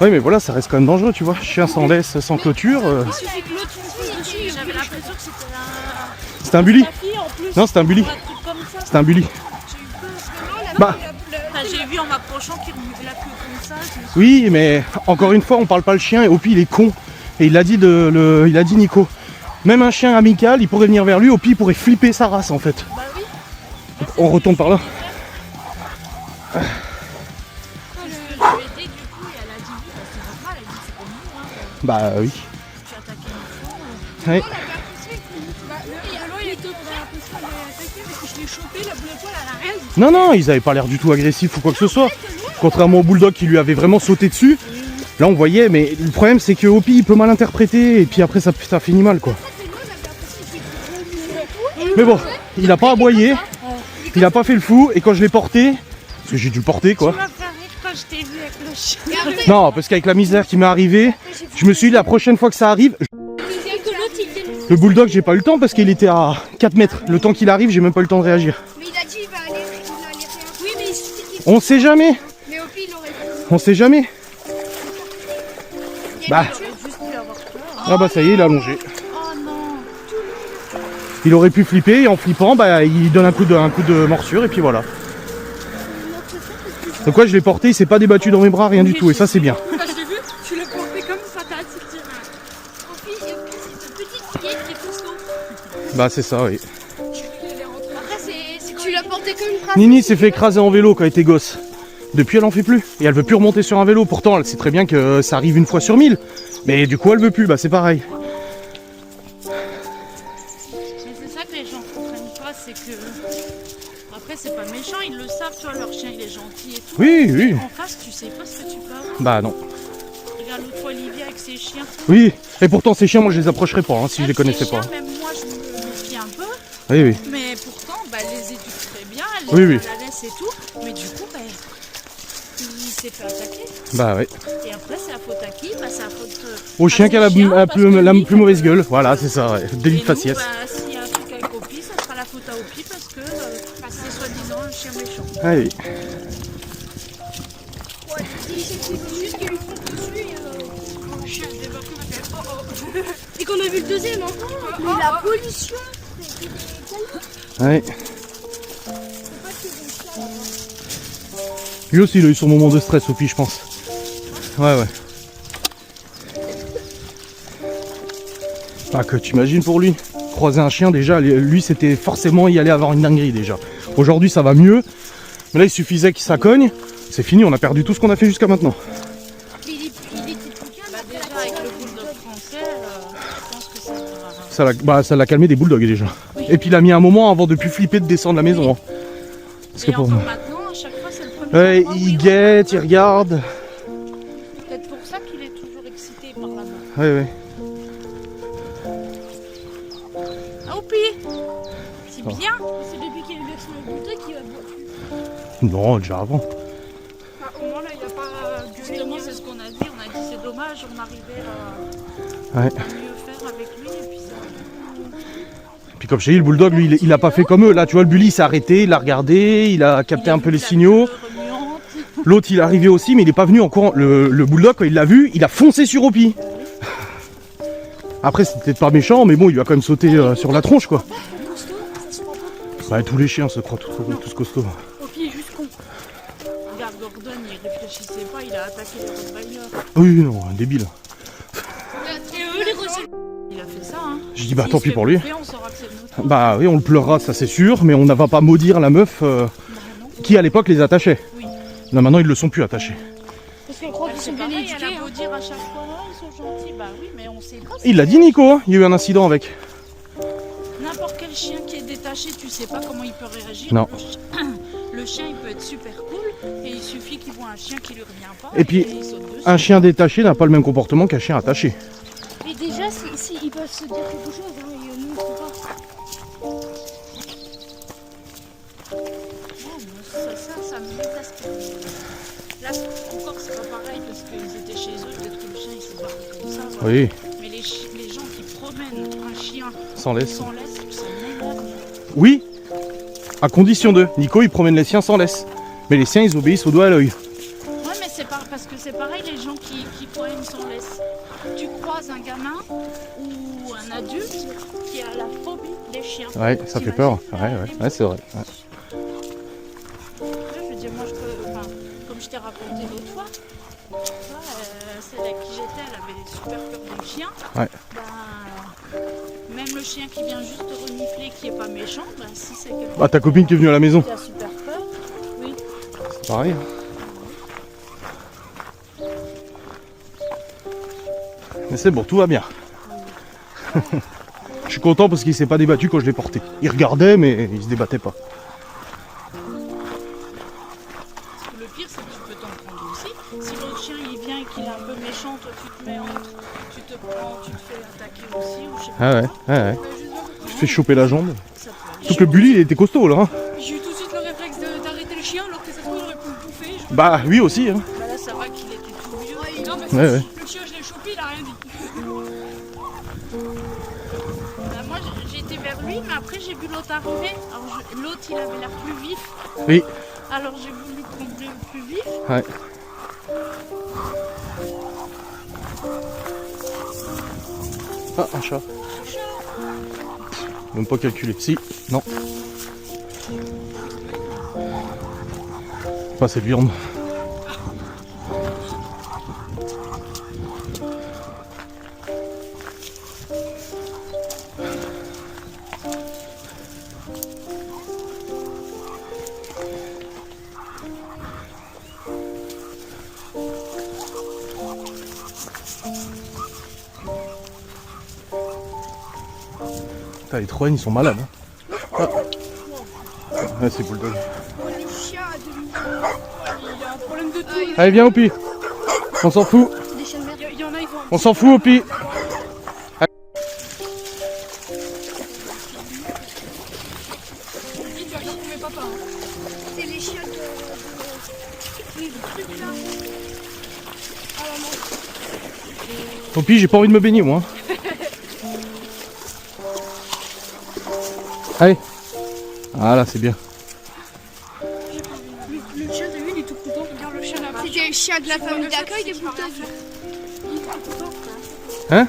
Ouais, mais voilà, ça reste quand même dangereux, tu vois. Chien sans laisse, sans clôture. il suffit que l'autre fonce dessus. J'avais l'impression que c'était C'était un bully. La fille, en plus, Non, c'était un bully. un truc comme ça. C'était un bully. J'ai eu peur parce que non, Bah, enfin, j'ai vu en m'approchant qu'il remuait la queue comme ça. Je me suis oui, mais encore une fois, on parle pas le chien et Opi, il est con. Et il a dit Nico. Même un chien amical, il pourrait venir vers lui, Opi, il pourrait flipper sa race en fait. bah oui, On retourne par là. parce que je lui ai dit du coup et elle a dit oui, bah, c'est normal, elle dit c'est comme nous, hein, Bah oui. tu attaques une fois. Ouais. il était pas l'impression de l'attaquer parce que je l'ai chopé, la boule de poil, elle a rien dit. Non, ils avaient pas l'air du tout agressifs ou quoi que ce soit. Contrairement au bulldog qui lui avait vraiment sauté dessus. Là on voyait, mais le problème c'est que Opi il peut mal interpréter et puis après ça finit mal quoi. Mais bon, il a pas aboyé, il a pas fait le fou et quand je l'ai porté, parce que j'ai dû le porter quoi. Tu m'as fait rire quand je t'ai vu avec le chien. Non, parce qu'avec la misère qui m'est arrivée, je me suis dit la prochaine fois que ça arrive, le bulldog j'ai pas eu le temps parce qu'il était à 4 mètres. Le temps qu'il arrive, j'ai même pas eu le temps de réagir. Mais il a dit il va aller faire. Oui, mais il suffit qu'il. On sait jamais, Mais au pire, il aurait pu. on sait jamais. Bah, ah bah ça y est, il a allongé. Oh non. Il aurait pu flipper et en flippant, bah il donne un coup de morsure et puis voilà. Donc quoi, je l'ai porté, il s'est pas débattu dans mes bras, rien du tout et ça c'est bien. Quand je l'ai vu, tu l'as porté comme une patate. Au pire, c'est une petite fillette qui est costaud. Bah c'est ça, oui. Après, c'est que tu l'as porté comme une trace. Nini s'est fait écraser en vélo quand elle était gosse. Depuis elle en fait plus. Et elle veut plus remonter sur un vélo. Pourtant elle sait très bien que ça arrive une fois sur 1000. Mais du coup elle veut plus, bah c'est pareil. Mais c'est ça que les gens comprennent pas, c'est que. Après, c'est pas méchant, ils le savent, tu vois, leur chien il est gentil et tout. Oui. En face, tu sais pas ce que tu peux avoir. Bah non. Regarde l'autre fois Olivier avec ses chiens. Oui. Et pourtant ces chiens, moi je les approcherais pas hein, si je les Même connaissais ses pas. chiens, même moi, je me méfie un peu. Oui. Mais pourtant, bah, elle les éduque très bien, elle Oui, les oui. la laisse et tout. Mais du coup, bah, il s'est fait attaquer. Bah ouais. Et après, c'est la faute à qui? Bah, c'est la faute Au chien à qui a son chien, la parce que plus lui, mauvaise gueule. Voilà, c'est ça, ouais. Délit de Et faciès. nous, bah, s'il y a un truc avec Opi, ça sera la faute à Opi parce que c'est soi-disant un chien méchant. Allez. Il suffit juste qu'il lui fonce dessus et le chien débarque comme un tel. Et qu'on a vu le deuxième, hein. Mais la pollution. Ouais. Lui aussi il a eu son moment de stress Opi je pense. Ouais. Ah que tu imagines pour lui. Croiser un chien déjà, lui c'était forcément y aller avoir une dinguerie déjà. Aujourd'hui ça va mieux. Mais là il suffisait qu'il s'accogne. C'est fini, on a perdu tout ce qu'on a fait jusqu'à maintenant. Il était tout calme. Bah, déjà, avec le bulldog français, je pense que Ça l'a calmé des bulldogs déjà. Et puis il a mis un moment avant de plus flipper de descendre la maison. Hein. Parce que Et pour encore moi. maintenant, à chaque fois, c'est le premier Ouais, endroit où il guette, il regarde. Peut-être pour ça qu'il est toujours excité par la main. Ouais. Ah, Opi C'est Oh. bien. C'est depuis qu'il est versé le bulldog qu'il va boire. Non, déjà avant. Au moins là, il a pas gueulé. Justement, c'est ce qu'on a dit. On a dit c'est dommage, on arrivait Ouais. à mieux faire avec lui. Et puis ça. Puis comme je t'ai dit, le bulldog, lui, il a pas fait comme eux. Là, tu vois, le bully, il s'est arrêté, il a regardé, il a capté un peu les signaux. L'autre, il est arrivé aussi, mais il est pas venu en courant. Le bulldog, quand il l'a vu, il a foncé sur Opi. Après, c'était peut-être pas méchant, mais bon, il lui a quand même sauté sur la tronche, quoi. Ouais, tous les chiens se croient tous costauds. Opi est juste con. Regarde, Gordon, il réfléchissait pas, il a attaqué les Rottweilers. Oui, non, un débile. Et eux, les reçus. Il a fait ça, hein. Je dis, bah S'il tant se pis fait pour lui. bouffer, on saura que c'est notre. Bah oui, on le pleurera, ça c'est sûr, mais on ne va pas maudire la meuf qui à l'époque les attachait. Oui. Là maintenant, ils le sont plus attachés. Parce qu'on croit qu'ils sont C'est bien pareil, éduqués. elle a beau Hein. dire à chaque fois, oh, ils sont gentils. Bah oui, mais on sait pas. Il l'a dit, Nico, hein, il y a eu un incident avec. N'importe quel chien qui est détaché, tu sais pas comment il peut réagir. Non. Le chien, il peut être super cool et il suffit qu'il voit un chien qui lui revient pas. Et puis, il saute dessus. un chien détaché n'a pas le même comportement qu'un chien attaché. Mais déjà, si ils peuvent se dire quelque chose, hein, et nous, on peut pas. Ça me déteste. Là, encore, c'est pas pareil parce qu'ils étaient chez eux, peut-être que le chien il s'est barré comme ça. Voilà. Oui, Mais les gens qui promènent un chien sans laisse. sans laisse, ça m'énerve. Oui, à condition de. Nico, il promène les siens sans laisse. Mais les siens, ils obéissent au doigt à l'œil. Ouais, mais c'est pas parce que c'est pareil les gens qui promènent sans laisse. Tu croises un gamin ou un adulte qui a la phobie des chiens. Ouais, ça fait peur. Ouais, c'est vrai. Ouais. Je veux dire, moi, comme je t'ai raconté l'autre fois, celle avec qui j'étais, elle avait super peur des chiens. Ouais. Même le chien qui vient juste te renifler, qui est pas méchant, si c'est quelqu'un Bah, ta copine qui est venue à la maison. qui a super peur, oui. C'est pareil. Mais c'est bon, tout va bien. Je suis content parce qu'il s'est pas débattu quand je l'ai porté. Il regardait, mais il se débattait pas. Le pire, c'est que tu peux t'en prendre aussi. Si l'autre chien il vient et qu'il est un peu méchant, toi tu te mets entre, tu te prends, tu te fais attaquer aussi, ou je sais Ah pas ouais, quoi. ouais. Je fais choper la jambe. Ça peut aller. Sauf que le bully, il était costaud là. Hein. J'ai eu tout de suite le réflexe d'arrêter le chien alors que ça se trouve, il aurait pu me bouffer. Bah, lui aussi. Hein. Bah là, ça va qu'il était tout vieux. Non, parce Ouais, ouais. que le chien, je l'ai chopé, il a rien dit. Bah, moi, j'ai été vers lui, mais après, j'ai vu l'autre arriver. Alors, l'autre, il avait l'air plus vif. Oui. Alors, j'ai voulu prendre le plus vif. Ouais. Ah, un chat. Même pas calculé. Si, non. Pas cette viande. Putain, les Troyens ils sont malades. Hein. Ah. Ouais, c'est bulldog. Les chiens à demi. Il y a un problème de tout. Allez, viens, Opi. On s'en fout. Des chiens de merde. Il y en a, ils vont. On s'en fout, Opi. Tu vas dire pour mes papas. C'est les chiens de. Oui, le truc là. Ah, maman. Opi, j'ai pas envie de me baigner, moi. Allez. Ah là, c'est bien. Le chien, t'as vu, il est tout content. Regarde le chien là-bas. C'était le chien de la famille d'accueil des bulldogs. Hein?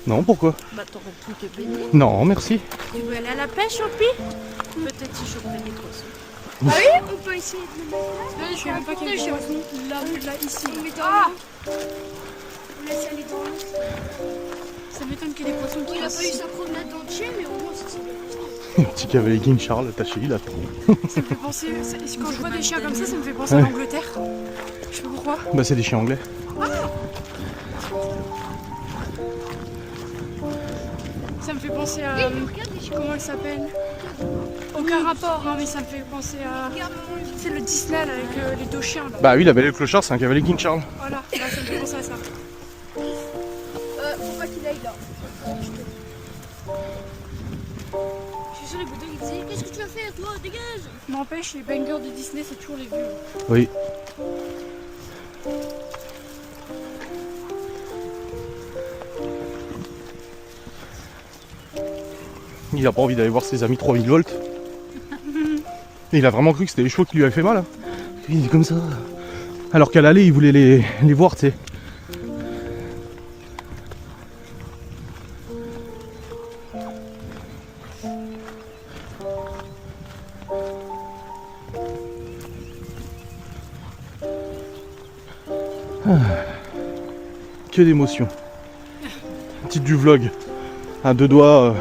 Non, pourquoi? Bah, t'aurais pu te baigner. Non, merci. Tu veux aller à la pêche, Opi? Peut-être si je choperais des poissons. Ah oui, on peut essayer de le mettre là. Je sais même pas quel chien. Là, ici. On met dans l'eau. On laisse aller dans l'eau. Ça m'étonne qu'il y ait des poissons qui Il a passent. pas eu sa promenade dans le chien, mais au moins c'est bien. Le petit cavalier King Charles attaché, il attend. Ça me fait penser. Quand je vois des chiens comme ça me fait penser à l'Angleterre. Je sais pas pourquoi. Bah, c'est des chiens anglais. Ça me fait penser à. Regarde les chiens. Comment elle s'appelle? Aucun rapport, hein, mais ça me fait penser à. Regarde maman, C'est le Disney là, avec les deux chiens là. Bah oui, la belle et le clochard, c'est un cavalier King Charles. Voilà, là, ça me fait penser à ça. faut pas qu'il aille là. Je suis sûr les bulldogs ils disaient qu'est-ce que tu as fait toi, dégage. N'empêche, les bangers de Disney, c'est toujours les vieux. Oui. Il a pas envie d'aller voir ses amis 3000 volts. Et il a vraiment cru que c'était les chevaux qui lui avaient fait mal. Hein. Il est comme ça. Alors qu'à l'aller, il voulait les voir, tu sais. Que d'émotions. Titre du vlog. À deux doigts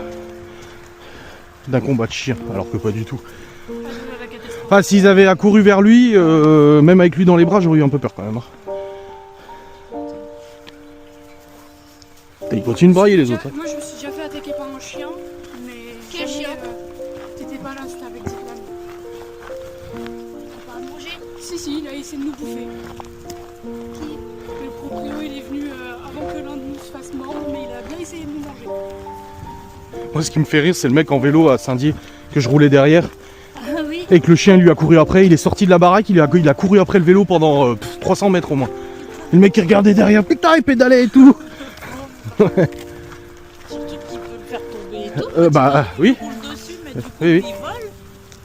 d'un combat de chien, alors que pas du tout. La catastrophe. Enfin, s'ils avaient accouru vers lui, même avec lui dans les bras, j'aurais eu un peu peur quand même. Et ils continuent de brailler les autres. hein. Moi, je me suis déjà fait attaquer par un chien, mais Quel chien? T'étais pas là, c'était avec Zidane. T'as pas à manger? Si, il a essayé de nous bouffer. Qui? Le proprio, il est venu avant que l'un de nous se fasse mordre, mais il a bien essayé de nous manger. Moi, ce qui me fait rire, c'est le mec en vélo à Saint-Dié que je roulais derrière Ah oui. et que le chien lui a couru après. Il est sorti de la baraque, il a couru après le vélo pendant 300 mètres au moins. Et le mec qui regardait derrière, putain, il pédalait et tout. Surtout qu'il peut le faire tomber et tout. Bah oui. Tu roules dessus, mais du coup, Oui. il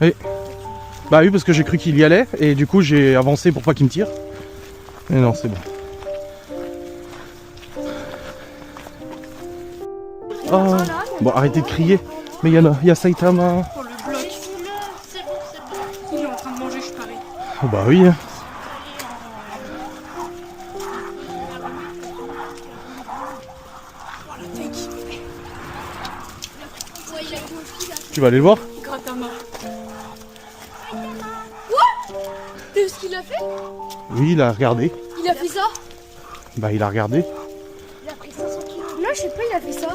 vole. Bah oui, parce que j'ai cru qu'il y allait et du coup j'ai avancé pour pas qu'il me tire. Mais non, c'est bon. Oh. Bon, arrêtez de crier. Mais il y a Saitama. Oh, le bloc. Laissez-le, c'est bon, c'est bon. Il est en train de manger, je parie. Oh, bah oui. Hein. Oh, la tech. Ouais, il a gonflé là. Tu vas aller le voir? Gratama. T'as vu ce qu'il a fait? Oui, il a regardé. Il a fait ça? Bah il a regardé. Il a pris 500 kilos. Non, je sais pas, il a fait ça.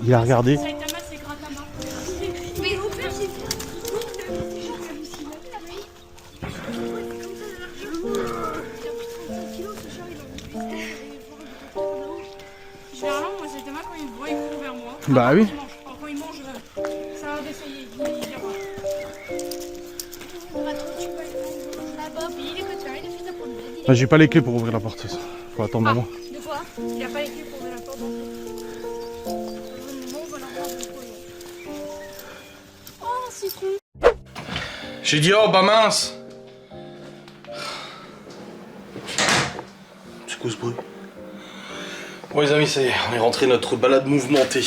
Il a regardé. Saitama, c'est Gratama. Mais au fait, j'ai vu. Il a fait genre comme s'il avait la main. Il a pris 35 kilos, ce chat, il en a pris. Généralement, moi, Saitama, quand il me voit, il court vers moi. Bah Quand oui. il mange. Alors, quand il mange, ça va d'essayer. Il vient voir. On va trop, tu peux aller là-bas. Puis il est que tu as, il a fait ça pour le bébé. Bah, j'ai pas les clés pour ouvrir la porte. Faut attendre un moment. De quoi? Il a pas les clés pour ouvrir la porte d'entrée. Bon, on va leur voir du coup. Oh, citron. J'ai dit oh bah mince. C'est quoi ce bruit? Bon les amis, ça y est, on est rentré notre balade mouvementée.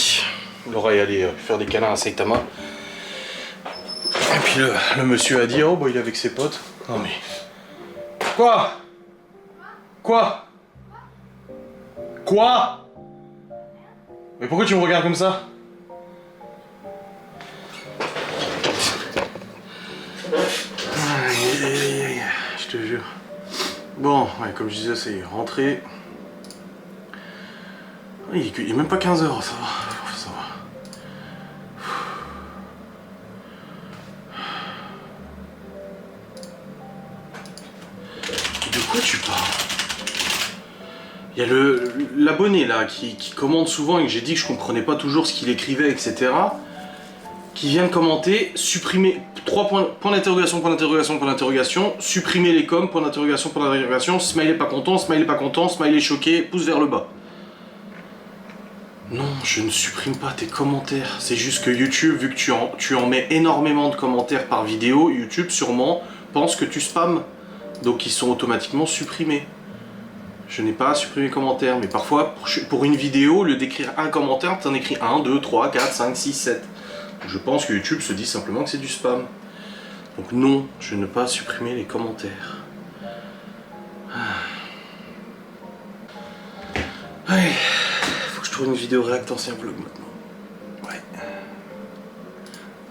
Laura est allée faire des câlins à Saitama. Et puis le monsieur a dit oh bah il est avec ses potes. Non mais... Quoi? Quoi? Mais pourquoi tu me regardes comme ça? Aïe, aïe, aïe, je te jure. Bon, ouais, comme je disais, c'est rentré. Il est même pas 15 h, ça va. Ça va. De quoi tu parles? Il y a l'abonné là qui commente souvent et que j'ai dit que je comprenais pas toujours ce qu'il écrivait, etc. Qui vient de commenter, supprimer 3 points d'interrogation, supprimer les coms, point d'interrogation, smiley pas content, smiley choqué, pouce vers le bas. Non, je ne supprime pas tes commentaires. C'est juste que YouTube, vu que tu en mets énormément de commentaires par vidéo, YouTube sûrement pense que tu spams. Donc ils sont automatiquement supprimés. Je n'ai pas supprimé les commentaires, mais parfois, pour une vidéo, au lieu d'écrire un commentaire, t'en écris 1, 2, 3, 4, 5, 6, 7. Donc je pense que YouTube se dit simplement que c'est du spam. Donc non, je ne pas supprimer les commentaires. Ouais, faut que je trouve une vidéo React ancien vlog maintenant. Ouais.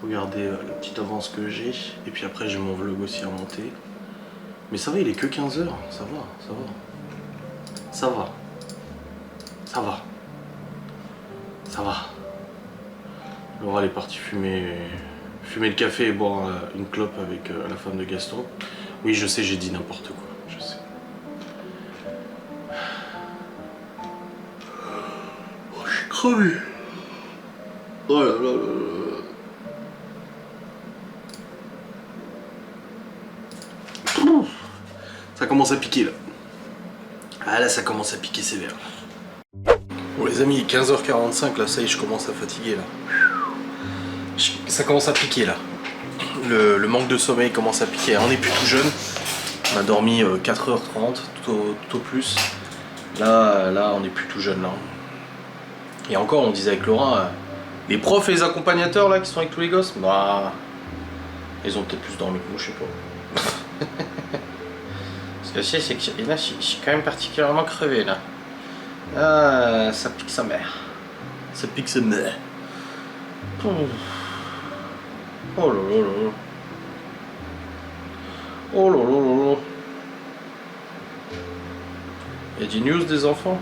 Regardez la petite avance que j'ai, et puis après j'ai mon vlog aussi à monter. Mais ça va, il est que 15 h, ça va, ça va. Ça va. Ça va. Ça va. Laura elle est partie fumer le café et boire une clope avec la femme de Gaston. Oui, je sais, j'ai dit n'importe quoi, je sais. Oh, je suis crevé. Oh là là là là. Pouf. Ça commence à piquer là. Ah là, ça commence à piquer sévère. Bon les amis, 15 h 45 là, ça y est, je commence à fatiguer là. Ça commence à piquer là. Le manque de sommeil commence à piquer. On n'est plus tout jeune. On a dormi 4 h 30, tout au plus. Là, on n'est plus tout jeune là. Et encore, on disait avec Laura, les profs et les accompagnateurs là qui sont avec tous les gosses, bah, ils ont peut-être plus dormi que moi, je sais pas. Parce que c'est que là, je suis quand même particulièrement crevé là. Ah, ça pique sa mère. Ça pique sa mère. Oh là là là. Oh là là là là. Il y a des news des enfants.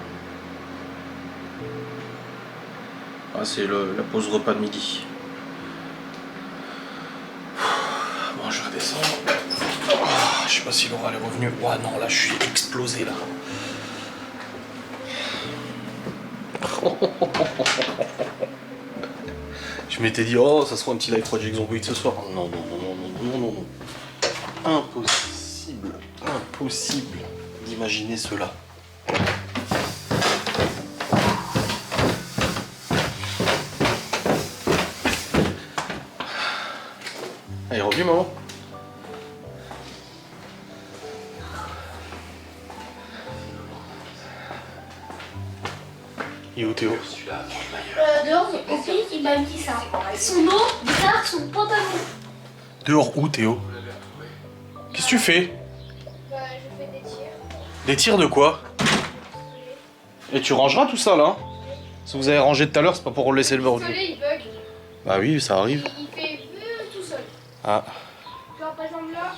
Ah, c'est la pause repas de midi. si Laura elle est revenue. Ouah non, là je suis explosé là. Je m'étais dit, oh, ça sera un petit live Project Zomboid ce soir. Non, non, non, non, non, non, non, non. Impossible, impossible d'imaginer cela. Elle est revenue, maman? Il est où Théo? Dehors, au pays, il m'a dit ça. Son eau, bizarre, son pantalon. Dehors où Théo? Qu'est-ce que tu fais? Bah, je fais des tirs. Des tirs de quoi? Et tu rangeras tout ça là? Si vous avez rangé tout à l'heure, c'est pas pour laisser le bord. Le soleil, il bug. Bah oui, ça arrive. Il fait tout seul. Ah. Genre, par exemple, là.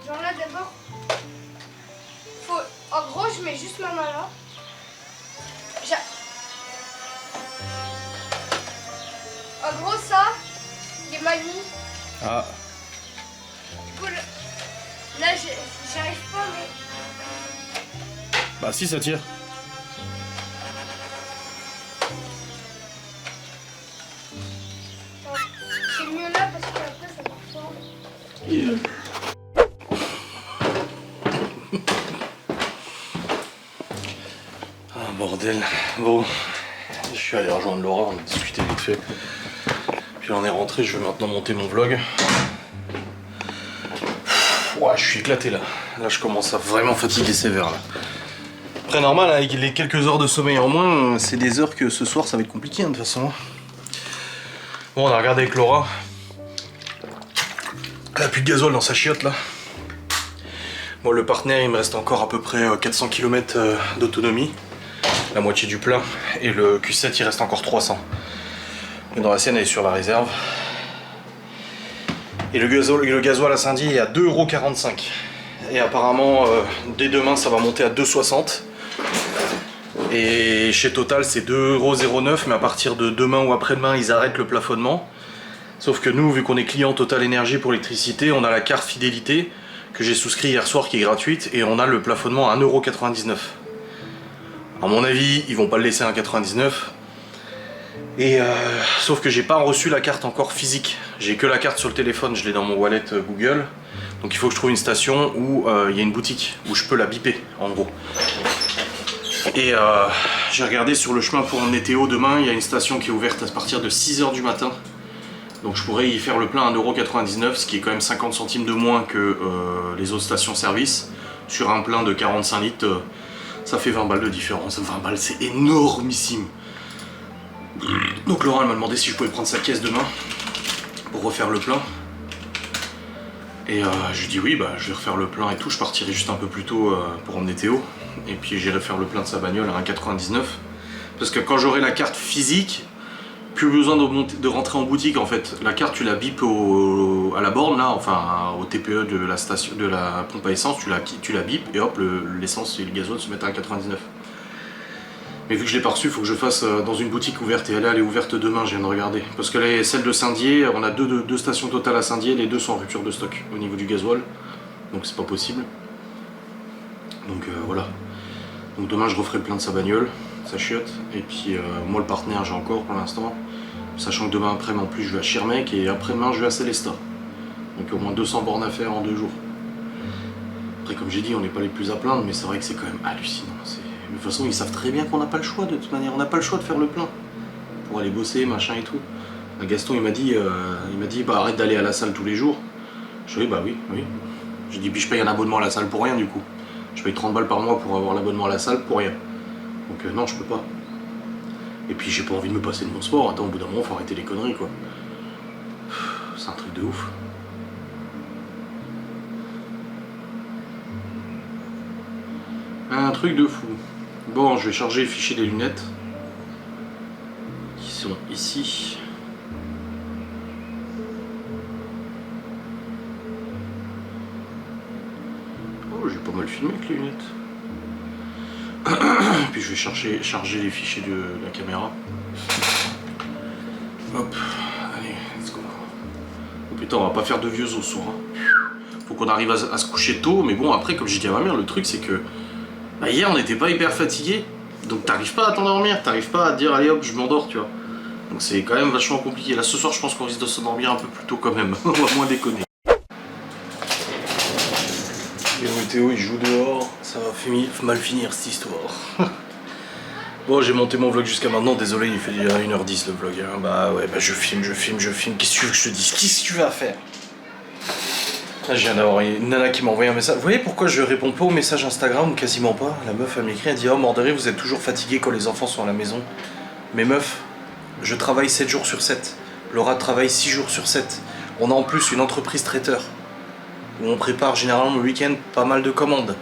Genre là, d'abord. Faut... En gros, je mets juste ma main là. En gros, ça, il est mal mis. Ah. Du coup, là, j'y arrive pas, mais... Bah si, ça tire. C'est mieux là parce qu'après, ça marche pas. Ah bordel. Bon. Je suis allé rejoindre Laura, on a discuté vite fait. Puis on est rentré, je vais maintenant monter mon vlog. Ouais, je suis éclaté là. Là, je commence à vraiment fatiguer sévère là. Après, normal, avec les quelques heures de sommeil en moins, c'est des heures que ce soir ça va être compliqué hein, de toute façon. Bon, on a regardé avec Laura. Elle a plus de gasoil dans sa chiotte là. Bon, le partenaire, il me reste encore à peu près 400 km d'autonomie. La moitié du plein. Et le Q7, il reste encore 300. Mais dans la sienne, elle est sur la réserve. Et le gasoil à Saint-Dié est à 2,45 €. Et apparemment, dès demain, ça va monter à 2,60 €. Et chez Total, c'est 2,09 €. Mais à partir de demain ou après-demain, ils arrêtent le plafonnement. Sauf que nous, vu qu'on est client Total Énergie pour l'électricité, on a la carte fidélité que j'ai souscrit hier soir qui est gratuite. Et on a le plafonnement à 1,99 €. À mon avis, ils vont pas le laisser à 1,99 €. Et sauf que j'ai pas reçu la carte encore physique. J'ai que la carte sur le téléphone, je l'ai dans mon wallet Google. Donc il faut que je trouve une station où il y a une boutique, où je peux la biper en gros. Et j'ai regardé sur le chemin pour emmener Théo demain, il y a une station qui est ouverte à partir de 6 h du matin. Donc je pourrais y faire le plein à 1,99 €, ce qui est quand même 50 centimes de moins que les autres stations-service. Sur un plein de 45 litres, ça fait 20 balles de différence. 20 balles, c'est énormissime. Donc Laura elle m'a demandé si je pouvais prendre sa caisse demain pour refaire le plein. Et je lui ai dit oui, bah je vais refaire le plein et tout. Je partirai juste un peu plus tôt pour emmener Théo. Et puis j'irai faire le plein de sa bagnole à 1,99 €. Parce que quand j'aurai la carte physique, plus besoin de rentrer en boutique en fait. La carte tu la bipes à la borne là, enfin au TPE de la station, de la pompe à essence, tu la bipes et hop l'essence et le gasoil se mettent à 1,99 €. Mais vu que je l'ai pas reçu, il faut que je fasse dans une boutique ouverte. Et elle est ouverte demain, je viens de regarder. Parce que celle de Saint-Dié, on a deux stations Total à Saint-Dié, les deux sont en rupture de stock au niveau du gasoil. Donc c'est pas possible. Donc voilà. Donc demain je referai le plein de sa bagnole, sa chiotte. Et puis moi le partenaire j'ai encore pour l'instant. Sachant que demain après en plus je vais à Schirmeck et après-demain je vais à Célestat. Donc au moins 200 bornes à faire en 2 jours. Après comme j'ai dit, on n'est pas les plus à plaindre, mais c'est vrai que c'est quand même hallucinant. De toute façon, ils savent très bien qu'on n'a pas le choix de toute manière. On n'a pas le choix de faire le plein pour aller bosser, machin et tout. Gaston, il m'a dit bah arrête d'aller à la salle tous les jours. Je dis bah oui. J'ai dit puis je paye un abonnement à la salle pour rien du coup. Je paye 30 balles par mois pour avoir l'abonnement à la salle pour rien. Donc non, je peux pas. Et puis j'ai pas envie de me passer de mon sport. Attends, au bout d'un moment, faut arrêter les conneries quoi. C'est un truc de ouf. Un truc de fou. Bon, je vais charger les fichiers des lunettes qui sont ici. Oh, j'ai pas mal filmé avec les lunettes. Puis je vais charger les fichiers de la caméra. Hop, allez, let's go. Oh putain, on va pas faire de vieux os soir. Hein. Faut qu'on arrive à se coucher tôt, mais bon, après, comme j'ai dit à ma mère, le truc c'est que bah, hier on n'était pas hyper fatigué, donc t'arrives pas à t'endormir, t'arrives pas à te dire allez hop, je m'endors, tu vois. Donc c'est quand même vachement compliqué. Là ce soir, je pense qu'on risque de s'endormir un peu plus tôt quand même, on va moins déconner. Théo il joue dehors, ça va mal finir cette histoire. Bon, j'ai monté mon vlog jusqu'à maintenant, désolé, il fait déjà 1h10 le vlog. Hein. Bah ouais, bah je filme. Qu'est-ce que tu veux que je te dise? Qu'est-ce que tu vas faire? Là, je viens d'avoir une nana qui m'a envoyé un message. Vous voyez pourquoi je réponds pas aux messages Instagram ou quasiment pas? La meuf, elle m'écrit, elle dit: oh, Morderie, vous êtes toujours fatigué quand les enfants sont à la maison. Mais meuf, je travaille 7 jours sur 7. Laura travaille 6 jours sur 7. On a en plus une entreprise traiteur où on prépare généralement le week-end pas mal de commandes.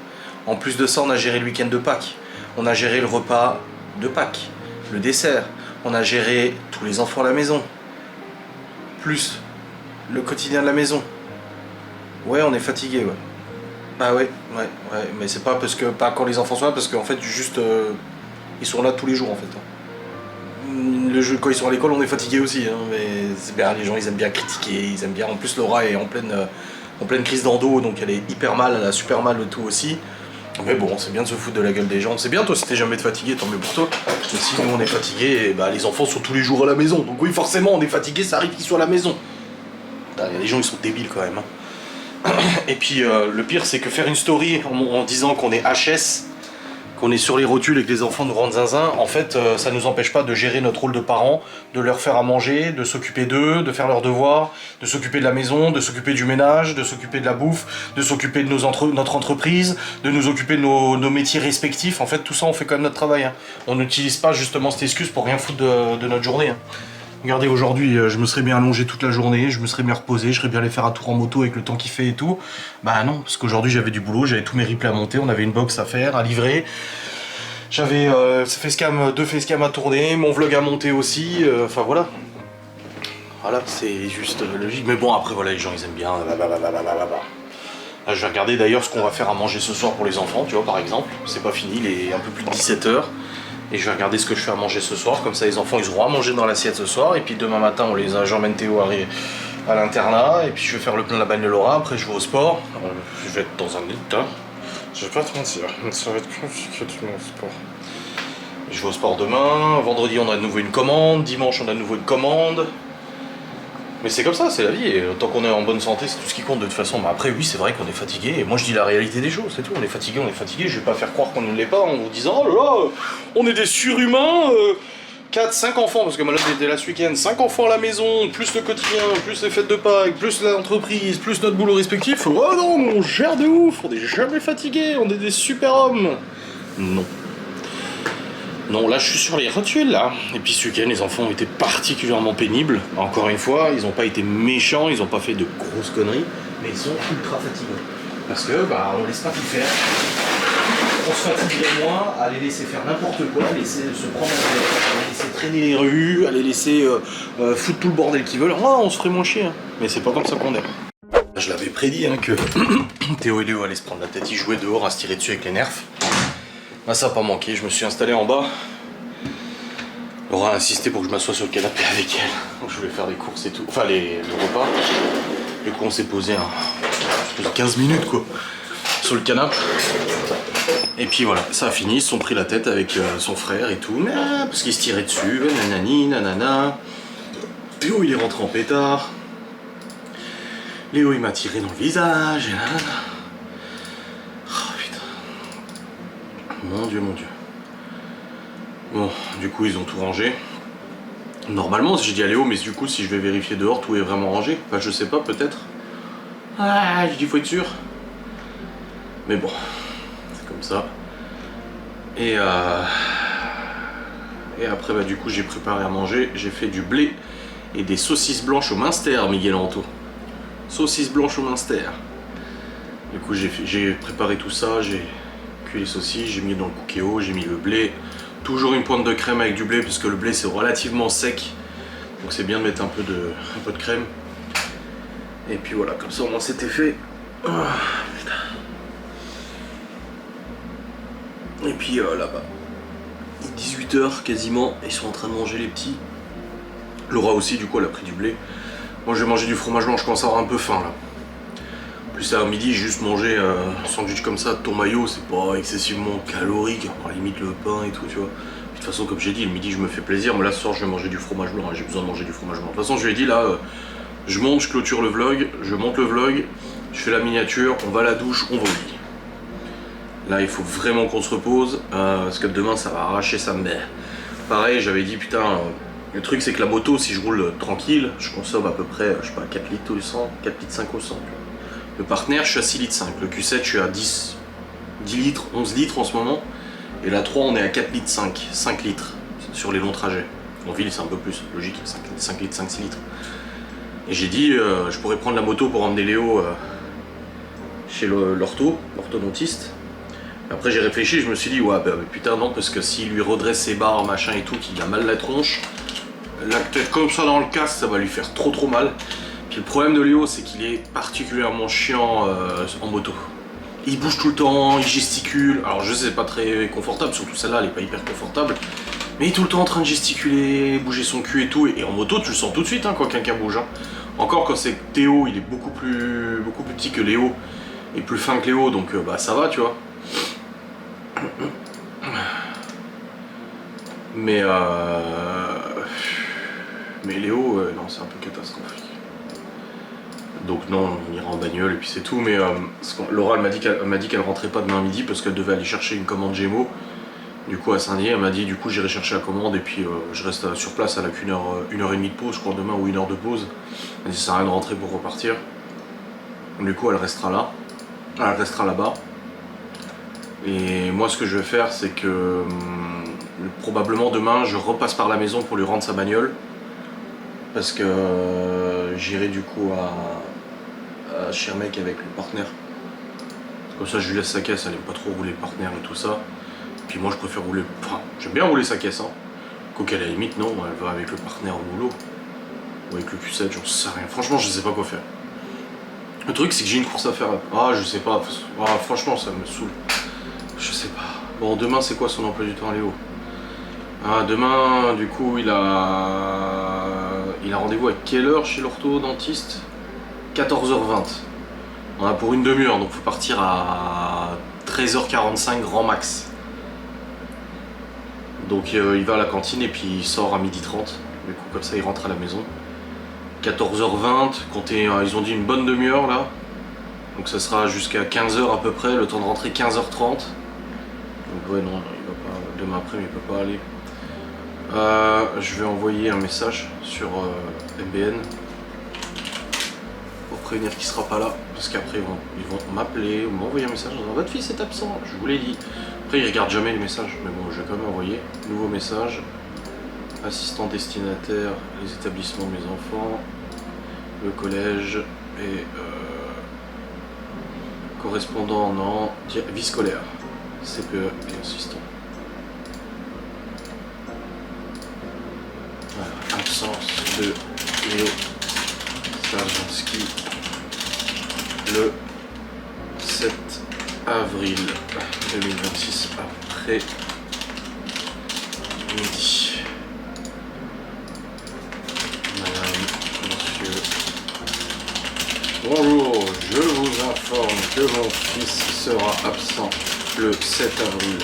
En plus de ça, on a géré le week-end de Pâques. On a géré le repas de Pâques, le dessert. On a géré tous les enfants à la maison. Plus le quotidien de la maison. Ouais, on est fatigué, ouais. Bah ouais, mais c'est pas parce que pas quand les enfants sont là, parce qu'en fait juste ils sont là tous les jours en fait. Le jeu, quand ils sont à l'école, on est fatigué aussi, hein, mais c'est bien, les gens ils aiment bien critiquer, ils aiment bien. En plus Laura est en pleine crise d'endo, donc elle est hyper mal, elle a super mal le tout aussi. Mais bon, c'est bien de se foutre de la gueule des gens. C'est bien, toi, si t'es jamais fatigué, tant mieux pour toi. Mais si nous on est fatigué, et bah les enfants sont tous les jours à la maison. Donc oui, forcément, on est fatigué, ça arrive qu'ils soient à la maison. Les gens ils sont débiles quand même. Hein. Et puis le pire c'est que faire une story en disant qu'on est HS, qu'on est sur les rotules et que les enfants nous rendent zinzin, en fait ça nous empêche pas de gérer notre rôle de parents, de leur faire à manger, de s'occuper d'eux, de faire leurs devoirs, de s'occuper de la maison, de s'occuper du ménage, de s'occuper de la bouffe, de s'occuper de notre entreprise, de nous occuper de nos métiers respectifs. En fait tout ça on fait quand même notre travail. Hein. On n'utilise pas justement cette excuse pour rien foutre de notre journée. Hein. Regardez, aujourd'hui, je me serais bien allongé toute la journée, je me serais bien reposé, je serais bien allé faire un tour en moto avec le temps qu'il fait et tout. Bah non, parce qu'aujourd'hui j'avais du boulot, j'avais tous mes replays à monter, on avait une box à faire, à livrer. J'avais deux facecam à tourner, mon vlog à monter aussi, enfin voilà. Voilà, c'est juste logique. Mais bon, après voilà, les gens ils aiment bien. Là, je vais regarder d'ailleurs ce qu'on va faire à manger ce soir pour les enfants, tu vois, par exemple. C'est pas fini, il est un peu plus de 17h. Et je vais regarder ce que je fais à manger ce soir, comme ça les enfants ils auront à manger dans l'assiette ce soir. Et puis demain matin j'emmène Théo à l'internat, et puis je vais faire le plein de la bagne de Laura, après je vais au sport. Je vais être dans un minute, hein. Je vais pas te mentir, ça va être compliqué de mon sport. Je vais au sport demain, vendredi on a de nouveau une commande, dimanche on a de nouveau une commande. Mais c'est comme ça, c'est la vie, et tant qu'on est en bonne santé, c'est tout ce qui compte de toute façon. Mais après, oui, c'est vrai qu'on est fatigué, et moi je dis la réalité des choses, c'est tout. On est fatigué, je vais pas faire croire qu'on ne l'est pas en vous disant: oh là là, on est des surhumains, 4-5 enfants, parce que moi là j'étais là ce week-end, 5 enfants à la maison, plus le quotidien, plus les fêtes de Pâques, plus l'entreprise, plus notre boulot respectif. Oh non, on gère de ouf, on n'est jamais fatigué, on est des super hommes. Non. Non, là je suis sur les rotules là. Et puis ce week-end les enfants ont été particulièrement pénibles. Encore une fois, ils n'ont pas été méchants, ils n'ont pas fait de grosses conneries, mais ils sont ultra fatigants. Parce que bah on laisse pas tout faire. On se fatiguerait moins à les laisser faire n'importe quoi, à laisser se prendre en tête, à les laisser traîner les rues, à les laisser foutre tout le bordel qu'ils veulent. Oh, on se ferait moins chier, hein. Mais c'est pas comme ça qu'on est. Je l'avais prédit hein, que Théo et Léo allaient se prendre la tête, ils jouaient dehors à se tirer dessus avec les nerfs. Bah ça n'a pas manqué, je me suis installé en bas. Laura a insisté pour que je m'assoie sur le canapé avec elle. Donc je voulais faire les courses et tout, enfin le repas. Du coup on s'est posé 15 minutes quoi, sur le canapé. Et puis voilà, ça a fini, ils se sont pris la tête avec son frère et tout, mais parce qu'ils se tiraient dessus, nanani, nanana. Théo il est rentré en pétard. Léo il m'a tiré dans le visage, et nanana. Mon Dieu, mon Dieu. Bon, du coup, ils ont tout rangé. Normalement, j'ai dit à Léo, mais du coup, si je vais vérifier dehors, tout est vraiment rangé. Enfin, je sais pas, peut-être. Ah, j'ai dit, faut être sûr. Mais bon, c'est comme ça. Et après, bah, du coup, j'ai préparé à manger. J'ai fait du blé et des saucisses blanches au Munster, Miguel Anto. Saucisses blanches au Munster. Du coup, j'ai préparé tout ça. J'ai les saucisses, j'ai mis dans le cookéo, j'ai mis le blé, toujours une pointe de crème avec du blé parce que le blé c'est relativement sec, donc c'est bien de mettre un peu de crème. Et puis voilà, comme ça au moins c'était fait. Oh, putain. Et puis là-bas, 18h quasiment, ils sont en train de manger les petits. Laura aussi, du coup, elle a pris du blé. Moi, je vais manger du fromage blanc, je commence à avoir un peu faim, là. Plus à midi, j'ai juste mangé un sandwich comme ça, tomayo, c'est pas excessivement calorique, à la limite le pain et tout, tu vois. Puis, de toute façon, comme j'ai dit, le midi, je me fais plaisir, mais là, ce soir, je vais manger du fromage blanc, hein, j'ai besoin de manger du fromage blanc. De toute façon, je lui ai dit, là, je monte, je clôture le vlog, je monte le vlog, je fais la miniature, on va à la douche, on va au lit. Là, il faut vraiment qu'on se repose, parce que demain, ça va arracher sa mère. Pareil, j'avais dit, putain, le truc, c'est que la moto, si je roule tranquille, je consomme à peu près, je sais pas, 4 litres au 100, 4 litres 5 au 100. Tu vois. Le partenaire, je suis à 6 litres 5. Le Q7, je suis à 10 litres, 11 litres en ce moment. Et la 3, on est à 4 litres 5 litres sur les longs trajets. En ville, c'est un peu plus logique, 5 litres, 5-6 litres. Et j'ai dit, je pourrais prendre la moto pour emmener Léo chez l'orthodontiste. Après j'ai réfléchi, je me suis dit ouais bah putain non, parce que s'il lui redresse ses barres machin et tout, qu'il a mal la tronche, la tête comme ça dans le casque, ça va lui faire trop mal. Puis le problème de Léo, c'est qu'il est particulièrement chiant en moto. Il bouge tout le temps, il gesticule, alors je sais, c'est pas très confortable, surtout celle-là elle est pas hyper confortable, mais il est tout le temps en train de gesticuler, bouger son cul et tout, et en moto tu le sens tout de suite hein, quand quelqu'un bouge. Hein. Encore quand c'est Théo, il est beaucoup plus petit que Léo, et plus fin que Léo, donc bah ça va tu vois. Mais Léo, non, c'est un peu catastrophique. Donc non, on ira en bagnole et puis c'est tout. Mais Laura, elle m'a dit qu'elle rentrait pas demain midi parce qu'elle devait aller chercher une commande Gémeaux. Du coup à Saint-Denis, elle m'a dit du coup j'irai chercher la commande et puis je reste sur place, elle a qu'une heure et demie de pause, je crois demain, ou 1 heure de pause. Elle m'a dit ça sert à rien de rentrer pour repartir. Du coup elle restera là, elle restera là-bas. Et moi ce que je vais faire c'est que probablement demain je repasse par la maison pour lui rendre sa bagnole. Parce que j'irai du coup à Schirmeck avec le partenaire. Comme ça je lui laisse sa caisse, elle aime pas trop rouler le partenaire et tout ça. Puis moi je préfère rouler, enfin j'aime bien rouler sa caisse hein. Quoiqu'à la limite non, elle va avec le partenaire au boulot. Ou avec le Q7, j'en sais rien. Franchement je sais pas quoi faire. Le truc c'est que j'ai une course à faire. Ah je sais pas, franchement ça me saoule. Je sais pas. Bon, demain, c'est quoi son emploi du temps, Léo? Demain, du coup, il a rendez-vous à quelle heure chez l'orthodontiste? 14h20. On a pour une demi-heure, donc faut partir à 13h45 grand max. Donc il va à la cantine et puis il sort à 12h30. Du coup, comme ça, il rentre à la maison. 14h20, ils ont dit une bonne demi-heure là. Donc ça sera jusqu'à 15h à peu près, le temps de rentrer 15h30. Donc ouais non, il va pas, demain après il peut pas aller. Je vais envoyer un message sur MBN pour prévenir qu'il sera pas là, parce qu'après ils vont m'appeler ou m'envoyer un message en disant votre fils est absent, je vous l'ai dit. Après ils regardent jamais les messages, mais bon je vais quand même envoyer. Nouveau message, assistant destinataire, les établissements de mes enfants, le collège et correspondant en vie scolaire. CPE et assistant. Voilà, absence de Léo Sarjanski le 7 avril 2026 après midi. Madame, monsieur. Bonjour, je vous informe que mon fils sera absent le 7 avril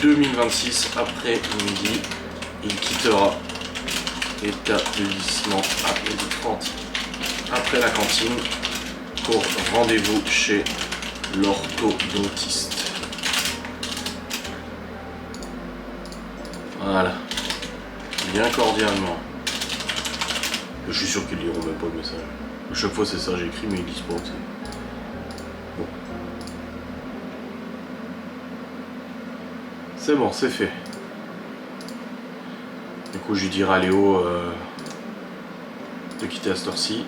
2026 après midi. Il quittera l'établissement à 12h30 après la cantine pour rendez-vous chez l'orthodontiste. Voilà, bien cordialement. Je suis sûr qu'ils liront même pas le message. À chaque fois c'est ça, j'écris mais ils lisent pas. Bon. C'est bon, c'est fait. Du coup, je lui dirai à Léo de quitter à cette heure-ci.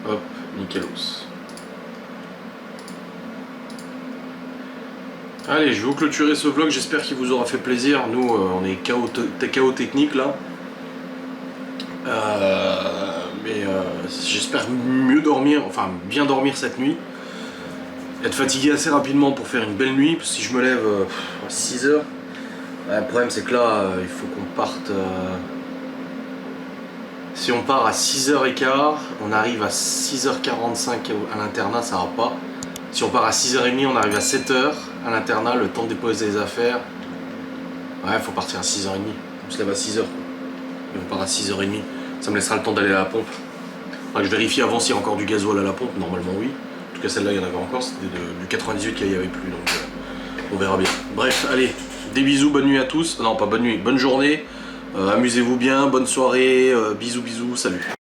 Hop, nickelos. Allez, je vais vous clôturer ce vlog. J'espère qu'il vous aura fait plaisir. Nous, on est KO technique là. Mais j'espère mieux dormir, enfin bien dormir cette nuit. Être fatigué assez rapidement pour faire une belle nuit. Si je me lève à 6h, Ouais, le problème c'est que là, il faut qu'on parte... Si on part à 6h15, on arrive à 6h45 à l'internat, ça va pas. Si on part à 6h30, on arrive à 7h à l'internat, le temps de déposer les affaires. Ouais, faut partir à 6h30. On se lève à 6h. Et on part à 6h30. Ça me laissera le temps d'aller à la pompe. Enfin, je vérifie avant s'il y a encore du gasoil à la pompe. Normalement, oui. En tout cas, celle-là, il y en avait encore. C'était du 98 qu'il n'y avait plus. Donc, on verra bien. Bref, allez. Des bisous, bonne nuit à tous. Non, pas bonne nuit, bonne journée. Amusez-vous bien, bonne soirée. Bisous, bisous, salut.